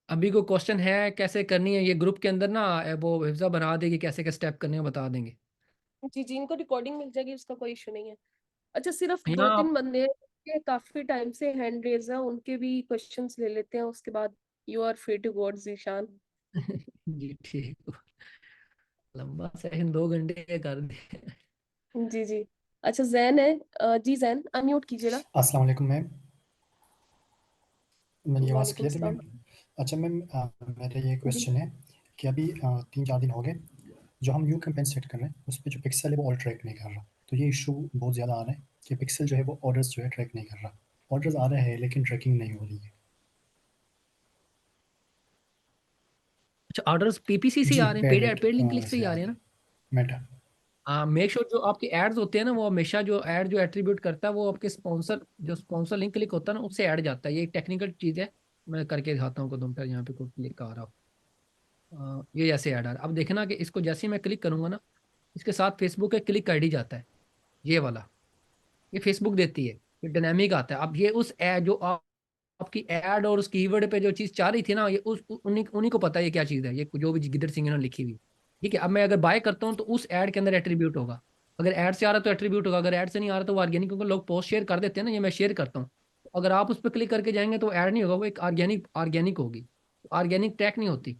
अभी कोई क्वेश्चन है कैसे करनी है, ये ग्रुप के अंदर ना वो हिफ्जा बना देगी, कैसे क्या स्टेप करने हैं बता देंगे। जी जी, इनको रिकॉर्डिंग मिल जाएगी, उसका कोई इशू नहीं है। अच्छा, सिर्फ दो यहाँ तीन बंदे हैं, ये काफी टाइम से हैंड रेज है, उनके भी क्वेश्चंस ले लेते हैं, उसके बाद you are free to go Zeeshan. जी ठीक, लंबा सेशन 2 घंटे का कर दिया। जी जी। अच्छा, जैन है, जी जैन अनम्यूट कीजिएगा। अस्सलाम वालेकुम मैम, मेरी आवाज़ वालेकुम क्लियर है सलाम। मैम? अच्छा मैम, मेरा ये जी क्वेश्चन है कि अभी 3 4 दिन हो गए जो हम न्यू कैंपेन सेट कर रहे हैं, उस पे जो पिक्सल है वो और ट्रैक नहीं कर रहा। तो ये इशू बहुत ज़्यादा आ रहा है कि पिक्सल जो है वो ऑर्डर्स जो है ट्रैक नहीं कर रहा। ऑर्डर्स आ रहे हैं लेकिन ट्रैकिंग नहीं हो रही है। अच्छा, ऑर्डर्स PPC से ही जी, आ रहे हैं, paid paid wait paid link click से से ही आ आ रहे रहे हैं ना। हैं, मेटा। हाँ, मेक श्योर जो आपके एड्स होते हैं ना, वो हमेशा जो ऐड जो एट्रीब्यूट करता है वो आपके स्पॉन्सर, जो स्पॉन्सर लिंक क्लिक होता है ना, उससे ऐड जाता है। ये एक टेक्निकल चीज़ है, मैं करके दिखाता हूँ को यहाँ पे कोई क्लिक आ रहा हो। ये जैसे ऐड आ रहा है, अब देखना कि इसको जैसे ही मैं क्लिक करूंगा ना, इसके साथ फेसबुक का क्लिक आईडी जाता है, ये वाला, ये फेसबुक देती है, ये डायनेमिक आता है। अब ये उस एड जो आपकी एड और उस कीवर्ड पे जो चीज़ चाह रही थी ना, ये उस उन्हीं उन्हीं को पता है ये क्या चीज़ है, ये जो भी गिदर सिंह ने लिखी हुई। ठीक है, अब मैं अगर बाय करता हूँ तो उस ऐड के अंदर एट्रीब्यूट होगा, अगर ऐड से आ रहा है तो एट्रीब्यूट होगा, अगर ऐड से नहीं आ रहा तो वो ऑर्गेनिक, क्योंकि लोग पोस्ट शेयर कर देते हैं ना, ये मैं शेयर करता हूँ। अगर आप उस पर क्लिक करके जाएंगे तो ऐड नहीं होगा, वो एक ऑर्गेनिक ऑर्गेनिक होगी, ऑर्गेनिक ट्रैक नहीं होती।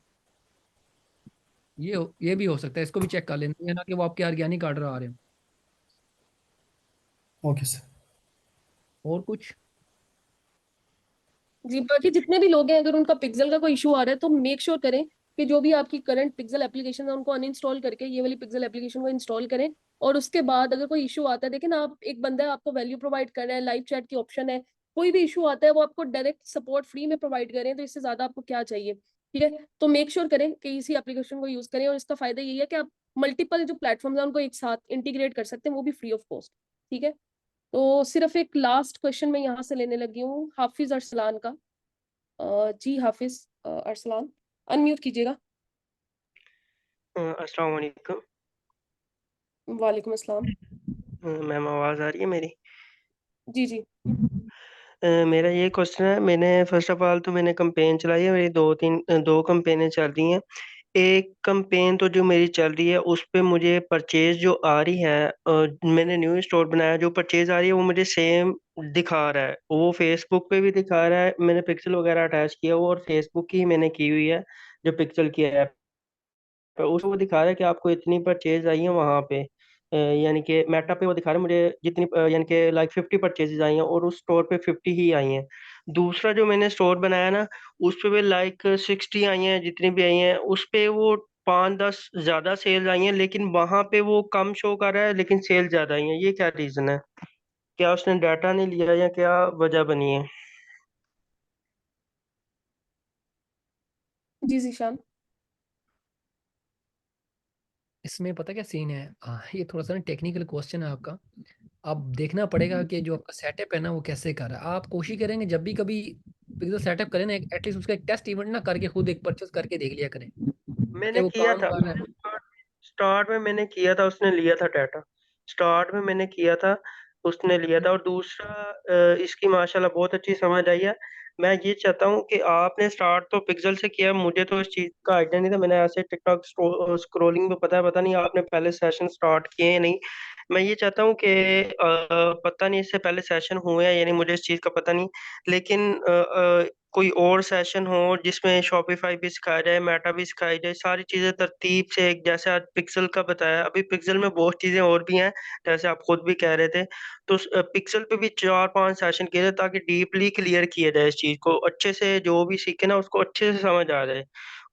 ये भी हो सकता है, इसको भी चेक कर लेना, ये ना कि वो आपके ऑर्गेनिक ऑर्डर आ रहे हैं। Okay sir. जी, बाकी जितने भी लोग हैं, अगर उनका पिक्सल का कोई इशू आ रहा है तो मेक श्योर करें कि जो भी आपकी करंट पिक्सल एप्लीकेशन है उनको अनइंस्टॉल करके ये वाली पिक्सल एप्लीकेशन को इंस्टॉल करें। और उसके बाद अगर कोई इशू आता है, देखें ना, आप एक बंदा है, आपको वैल्यू प्रोवाइड कर रहा है, लाइव चैट की ऑप्शन है, कोई भी इशू आता है वो आपको डायरेक्ट सपोर्ट फ्री में प्रोवाइड करें, तो इससे ज्यादा आपको क्या चाहिए। ठीक है, तो मेक श्योर करें कि इसी एप्लीकेशन को यूज करें, और इसका फायदा यही है कि आप मल्टीपल जो प्लेटफॉर्म है उनको एक साथ इंटीग्रेट कर सकते हैं, वो भी फ्री ऑफ कॉस्ट। ठीक है, तो सिर्फ एक लास्ट क्वेश्चन मैं यहाँ से लेने लगी हूँ, हाफिज अरसलान का। जी हाफिज अरसलान, अनम्यूट कीजिएगा। अस्सलाम वालेकुम। वालेकुम अस्सलाम। मैम आवाज़ आ रही है मेरी? जी जी। मेरा ये क्वेश्चन है, मैंने फर्स्ट ऑफ ऑल तो मैंने कैंपेन चलाई है, मेरी 2 कैंपेनें चल रही हैं। एक कैंपेन तो जो मेरी चल रही है उस पे मुझे परचेज जो आ रही है, मैंने न्यू स्टोर बनाया, जो परचेज आ रही है वो मुझे सेम दिखा रहा है, वो फेसबुक पे भी दिखा रहा है, मैंने पिक्सल वगैरह अटैच किया हुआ और फेसबुक की ही मैंने की हुई है जो पिक्सल की ऐप उसको वो दिखा रहा है कि आपको इतनी परचेज आई है वहां पे, यानी कि मेटा पे वो दिखा रहा है मुझे जितनी यानी कि लाइक 50 परचेजेस आई हैं और उस स्टोर पे 50 ही आई हैं। दूसरा जो मैंने स्टोर बनाया ना, उस पे भी लाइक 60 आई हैं, जितनी भी आई हैं उस पे वो 5-10 ज्यादा सेल आई हैं, लेकिन वहां पे वो कम शो कर रहा है लेकिन सेल ज्यादा आई हैं। ये क्या रीजन है? क्या उसने डाटा नहीं लिया या क्या वजह बनी है? जी जीशान। इसमें पता क्या सीन है, ये थोड़ा सा ना टेक्निकल क्वेश्चन है आपका। अब देखना पड़ेगा कि जो आपका सेटअप है ना वो कैसे कर रहा है। आप कोशिश करेंगे जब भी कभी पिक्सल सेटअप करें ना, एटलीस्ट उसका एक टेस्ट इवेंट ना करके खुद एक परचेस करके देख लिया करें कि मैंने वो किया काम था, कर रहा है। स्टार्ट में मैंने किया था, उसने लिया था डाटा। स्टार्ट में मैंने किया था, उसने लिया था। और दूसरा इसकी माशाल्लाह बहुत अच्छी समझ आई है। मैं ये चाहता हूँ कि आपने स्टार्ट तो पिक्सल से किया, मुझे तो इस चीज़ का आइडिया नहीं था। मैंने ऐसे टिकटॉक स्क्रोलिंग में पता नहीं आपने पहले सेशन स्टार्ट किए हैं नहीं। मैं ये चाहता हूँ कि पता नहीं इससे पहले सेशन हुए हैं यानी मुझे इस चीज़ का पता नहीं, लेकिन कोई और सेशन हो जिसमें शॉपिफाई भी सिखाया जाए, मेटा भी सिखाई जाए, सारी चीजें तरतीब से, एक जैसे आज पिक्सल का बताया। अभी पिक्सल में बहुत चीजें और भी हैं जैसे आप खुद भी कह रहे थे, तो पिक्सल पे भी 4-5 सेशन किए जाए ताकि डीपली क्लियर किया जाए इस चीज को अच्छे से, जो भी सीखे ना उसको अच्छे से समझ आ जाए।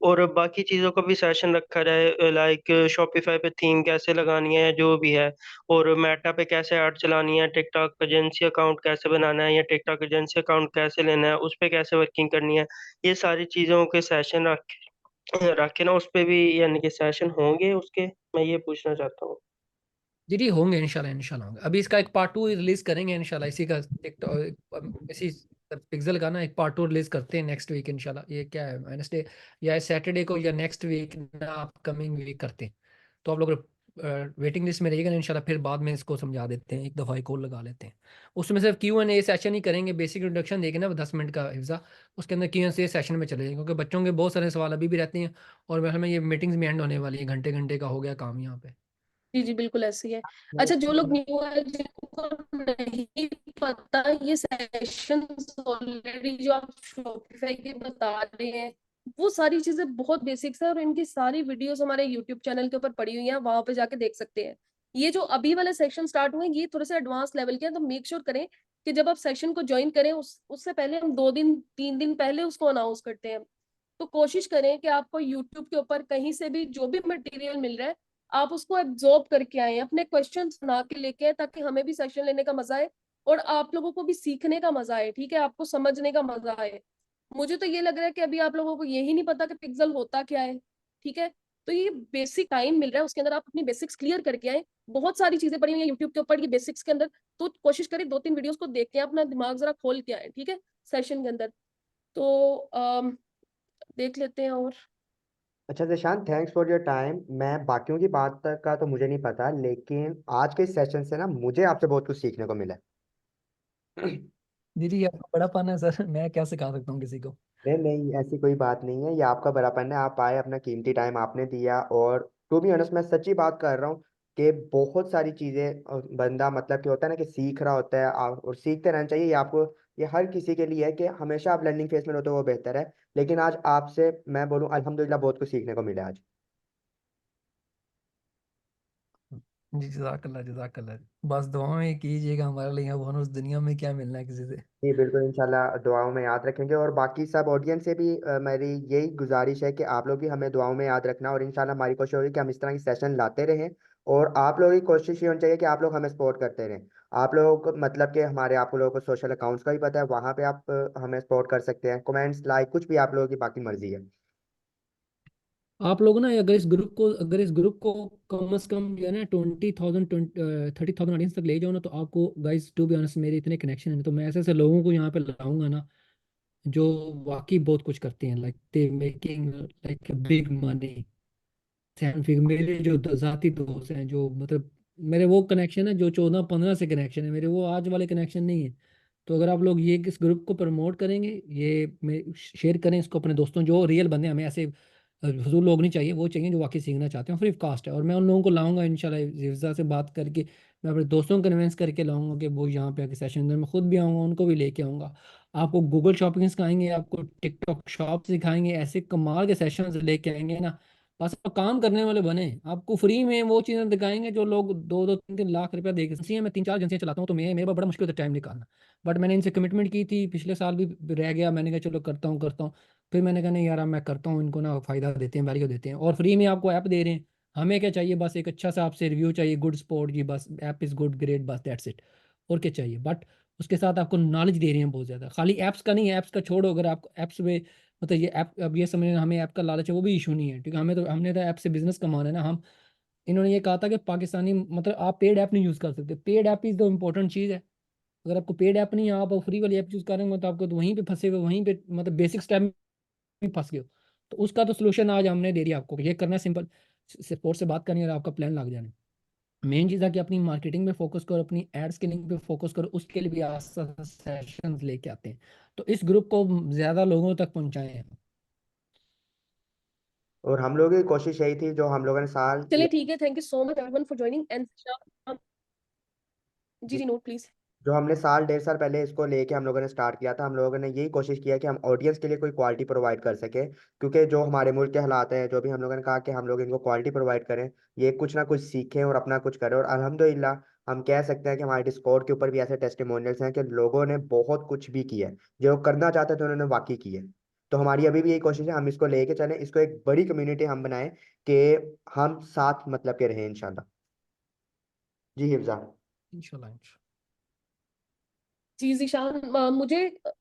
और बाकी चीजों का भी सेशन रखा जाए, लाइक शॉपिफाई पे थीम कैसे लगानी है जो भी है, और मेटा पे कैसे ऐड चलानी है, टिकटॉक एजेंसी अकाउंट कैसे बनाना है या टिकटॉक एजेंसी अकाउंट कैसे लेना है, उस पे कैसे वर्किंग करनी है, ये सारी चीजों के सेशन रख के ना उस पे भी यानी कि सेशन होंगे उसके। मैं ये पूछना चाहता हूँ। जी जी होंगे, इंशाल्लाह इंशाल्लाह होंगे। अभी इसका एक पार्ट 2 रिलीज करेंगे इंशाल्लाह, इसी का इसी पिक्सल का ना एक पार्ट 2 रिलीज करते हैं नेक्स्ट वीक इंशाल्लाह। ये क्या है, वेडनेसडे या सैटरडे को या नेक्स्ट वीक ना, अपकमिंग वीक करते हैं। तो आप लोग वेटिंग लिस्ट में रहिएगा ना इंशाल्लाह। फिर बाद में इसको समझा देते हैं, एक दफ़ा कॉल लगा लेते हैं। उसमें सिर्फ Q&A सेशन ही करेंगे, बेसिक इंट्रोडक्शन देंगे ना 10 मिनट का हिस्सा, उसके अंदर Q&A सेशन में चले जाएंगे, क्योंकि बच्चों के बहुत सारे सवाल अभी भी रहते हैं। और वैसे में ये मीटिंग्स में एंड होने वाली है, घंटे घंटे का हो गया काम यहाँ पे। जी जी बिल्कुल ऐसी है। अच्छा, जो लोग न्यू है जिनको नहीं पता ये सेशंस ऑलरेडी जो आप शॉपिफाई के बता रहे हैं, वो सारी चीजें बहुत बेसिक्स है और इनकी सारी वीडियोस हमारे यूट्यूब चैनल के ऊपर पड़ी हुई हैं, वहां पे जाके देख सकते हैं। ये जो अभी वाले सेक्शन स्टार्ट हुए ये थोड़े से एडवांस लेवल के हैं, तो मेक श्योर करें कि जब आप सेशन को ज्वाइन करें उससे पहले हम 2 दिन 3 दिन पहले उसको अनाउंस करते हैं। तो कोशिश करें कि आपको यूट्यूब के ऊपर कहीं से भी जो भी मटेरियल मिल रहा है आप उसको एब्जॉर्ब करके आए, अपने क्वेश्चंस बना के लेके आए, ताकि हमें भी सेशन लेने का मजा आए और आप लोगों को भी सीखने का मजा आए। ठीक है, आपको समझने का मजा आए। मुझे तो ये लग रहा है कि अभी आप लोगों को यही नहीं पता कि पिक्सल होता क्या है। ठीक है, तो ये बेसिक टाइम मिल रहा है, उसके अंदर आप अपनी बेसिक्स क्लियर करके आए। बहुत सारी चीजें पड़ी हुई है यूट्यूब के ऊपर ये बेसिक्स के अंदर, तो कोशिश करें 2-3 वीडियोस को देख के अपना दिमाग जरा खोल के आए। ठीक है, सेशन के अंदर तो देख लेते हैं। और अच्छा Zeeshan, thanks for your time. मैं बाकियों की बात का तो मुझे नहीं पता, लेकिन आज के इस सेशन से ना मुझे आपसे बहुत कुछ सीखने को मिला है। दीदी ये आपका बड़ापन है सर, मैं क्या सिखा सकता हूँ किसी को। नहीं नहीं, ऐसी कोई बात नहीं है, ये आपका बड़ापन है। आप आए, अपना कीमती टाइम आपने दिया, और टू बी ऑनेस्ट मैं सच्ची बात कर रहा हूँ कि बहुत सारी चीजें बंदा मतलब कि होता है ना कि सीख रहा होता है, और सीखते रहना चाहिए। ये आपको, ये हर किसी के लिए है कि हमेशा आप लर्निंग फेज में होते हो वो बेहतर है। लेकिन आज आपसे मैं बोलूँ अल्हम्दुलिल्लाह बहुत कुछ सीखने को मिला आज। जी जजाकल्ला जजाकल्ला। बस दुआएं कीजिएगा हमारे लिए, अब उस दुनिया में क्या मिलना है किसी से। जी बिल्कुल, इंशाल्लाह दुआओं में याद रखेंगे। और बाकी सब ऑडियंस से भी मेरी यही गुजारिश है कि आप लोग भी हमें दुआओं में याद रखना, और इंशाल्लाह हमारी कोशिश होगी कि हम इस तरह की सेशन लाते रहें। और आप लोगों की कोशिश ये होनी चाहिए कि आप लोग हमें सपोर्ट करते रहें। आप लोगों को मतलब कि हमारे, आप लोगों को सोशल अकाउंट्स का भी पता है, वहाँ पे आप हमें सपोर्ट कर सकते हैं, कमेंट्स लाइक कुछ भी आप लोगों की बाकी मर्जी है। आप लोग ना अगर इस ग्रुप को कम से कम जो है ना 20,000 30,000 ऑडियंस तक ले जाओ ना, तो आपको गाइस टू बी ऑनेस्ट मेरे इतने कनेक्शन है, तो मैं ऐसे ऐसे लोगों को यहाँ पे लाऊंगा ना जो वाकई बहुत कुछ करते हैं, like they making like big money. सैन मेरे जो जाती दोस्त हैं, जो मतलब मेरे वो कनेक्शन है जो 14-15 से कनेक्शन है मेरे, वो आज वाले कनेक्शन नहीं है। तो अगर आप लोग ये इस ग्रुप को प्रमोट करेंगे, ये शेयर करें इसको अपने दोस्तों, जो रियल बंदे हैं, हमें ऐसे फजूल लोग नहीं चाहिए, वो चाहिए जो वाकई सीखना चाहते हैं, फ्री ऑफ कास्ट है। और मैं उन लोगों को लाऊंगा इंशाल्लाह, हिफ्जा से बात करके मैं अपने दोस्तों को कन्विंस करके लाऊंगा कि वो यहाँ पे आके सेशन अंदर, मैं खुद भी आऊँगा, उनको भी लेके आऊँगा। आपको गूगल शॉपिंग सिखाएंगे, आपको टिकटॉक शॉप सिखाएंगे, ऐसे कमाल के सेशन लेके आएंगे ना, बस आप काम करने वाले बने, आपको फ्री में वो चीज़ें दिखाएंगे जो लोग 2-3 लाख रुपया दे के। मैं 3-4 एजेंसियाँ चलाता हूँ, तो मेरे पास बड़ा मुश्किल होता है टाइम निकालना। बट मैंने इनसे कमिटमेंट की थी, पिछले साल भी रह गया, मैंने कहा चलो करता हूँ। फिर मैंने कहा नहीं यार, अब मैं करता हूँ, इनको ना फ़ायदा देते हैं, वैल्यू देते हैं, और फ्री में आपको ऐप दे रहे हैं। हमें क्या चाहिए, बस एक अच्छा सा आपसे रिव्यू चाहिए, गुड स्पोर्ट जी, बस ऐप इज़ गुड ग्रेट, बस दैट्स इट। और क्या चाहिए, बट उसके साथ आपको नॉलेज दे रहे हैं बहुत ज़्यादा। खाली ऐप्स का नहीं है, ऐप्स का छोड़ो, अगर आप ऐप्स में मतलब ये ऐप, अब ये समझ हमें ऐप का लालच है, वो भी इशू नहीं है, ठीक है। हमने तो ऐप से बिजनेस कमाना है ना। इन्होंने ये कहा था कि पाकिस्तानी मतलब आप पेड ऐप नहीं यूज़ कर सकते। Paid app is the important चीज़ है। अगर आपको पेड ऐप नहीं है, आप फ्री वाली ऐप यूज़ करेंगे, तो आपको तो वहीं पे फंसे हुए, वहीं पे मतलब बेसिक स्टेप में फंस गए हो। तो उसका तो सोल्यूशन आज हमने दे दिया आपको, ये करना है सिंपल, सपोर्ट से बात करनी है और आपका प्लान लग जाना है। मेन चीज़ है कि अपनी मार्केटिंग में फोकस करो, अपनी एड्स के लिंक पे फोकस करो, उसके लिए भी आस्ता सेशंस लेके आते हैं। तो इस ग्रुप को ज़्यादा लोगों तक पहुँचाएं। और हम लोगों की कोशिश यही थी, जो हम लोगों ने साल चलिए ठीक है, thank you so much everyone for joining and जी जी, जी नोट प्लीज। जो हमने साल 1.5 साल पहले इसको लेके हम लोगों ने स्टार्ट किया था, हम लोगों ने यही कोशिश किया कि हम ऑडियंस के लिए कोई क्वालिटी प्रोवाइड कर सके, क्योंकि जो हमारे मुल्क के हालात हैं, जो भी हम लोगों ने कहा कि हम लोग इनको क्वालिटी प्रोवाइड करें, ये कुछ ना कुछ सीखें और अपना कुछ करें। और अल्हम्दुलिल्लाह हम कह सकते हैं कि हमारे डिस्कॉर्ड के ऊपर भी ऐसे टेस्टिमोनियल्स हैं कि लोगों ने बहुत कुछ भी किया है, जो करना चाहते थे उन्होंने वाकई किया है। तो हमारी अभी भी यही कोशिश है, हम इसको लेके चलें, इसको एक बड़ी कम्युनिटी हम बनाएं कि हम साथ मतलब के रहें इंशाल्लाह। जी हिफ्जा। इंशाल्लाह। जी जीशान, मुझे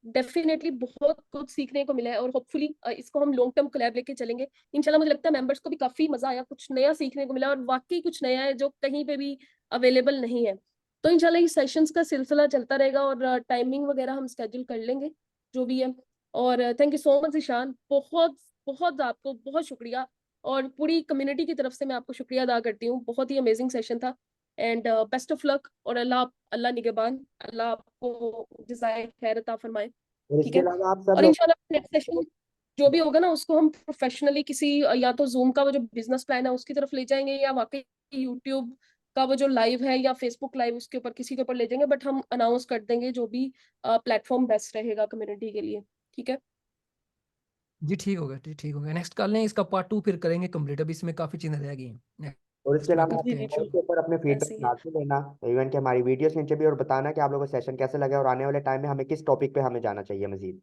डेफिनेटली बहुत कुछ सीखने को मिला है और होपफुली इसको हम लॉन्ग टर्म कोलैब लेके चलेंगे इंशाल्लाह। मुझे लगता है मेंबर्स को भी काफी मजा आया, कुछ नया सीखने को मिला और वाकई कुछ नया है जो कहीं पे भी अवेलेबल नहीं है। तो इंशाल्लाह इस सेशंस का सिलसिला चलता रहेगा और टाइमिंग वगैरह हम स्केड्यूल कर लेंगे जो भी है। और thank you so much Zeeshan, बहुत बहुत आपको बहुत शुक्रिया, और पूरी कम्युनिटी की तरफ से मैं आपको शुक्रिया अदा करती हूँ। बहुत ही अमेजिंग सेशन था एंड बेस्ट ऑफ लक, और अल्लाह अल्लाह निगहबान, अल्लाह आपको जज़ाए खैर अता फरमाए। और ठीक इसके है, अलावा आप सब और लोग, इंशाल्लाह नेक्स्ट सेशन जो भी होगा ना, उसको हम प्रोफेशनली किसी या तो जूम का वो जो बिजनेस प्लान है उसकी तरफ ले जाएंगे, या वाकई यूट्यूब का वो जो लाइव है या फेसबुक लाइव उसके ऊपर किसी के ऊपर ले जाएंगे, बट हम अनाउंस कर देंगे जो भी प्लेटफॉर्म बेस्ट रहेगा कम्युनिटी के लिए। ठीक है जी ठीक हो गया, जी ठीक हो गया। नेक्स्ट कर लें इसका पार्ट 2, फिर करेंगे कंप्लीट। अभी इसमें काफ़ी चीज़ें रह गई हैं, और इसके नेक्स्ट में अलावा आप जी करते हैं जी कॉल के इंशाल्लाह। ऊपर अपने फीडबैक ऐसे ही है। लाते लेना, इवन कि हमारी वीडियोस नीचे भी, और बताना कि आप लोगों को सेशन कैसे लगे और आने वाले टाइम में हमें किस टॉपिक पे हमें जाना चाहिए मजीद।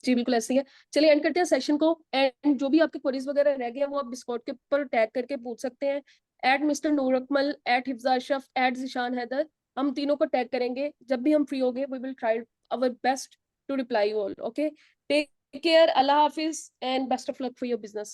जी बिल्कुल ऐसे ही है। चलिए एंड करते हैं सेशन को, एंड जो भी आपके क्वेरीज वगैरह रह गए वो आप डिस्कॉर्ड के ऊपर टैग करके पूछ सकते हैं, at mister Noor Akmal, eight Hifza Ashraf, eight Zeeshan Haider. हम तीनों को टैग करेंगे, जब भी हम फ्री होंगे we will try our best to reply you all. Okay, take care, अल्लाह हाफिज and best of luck for your business.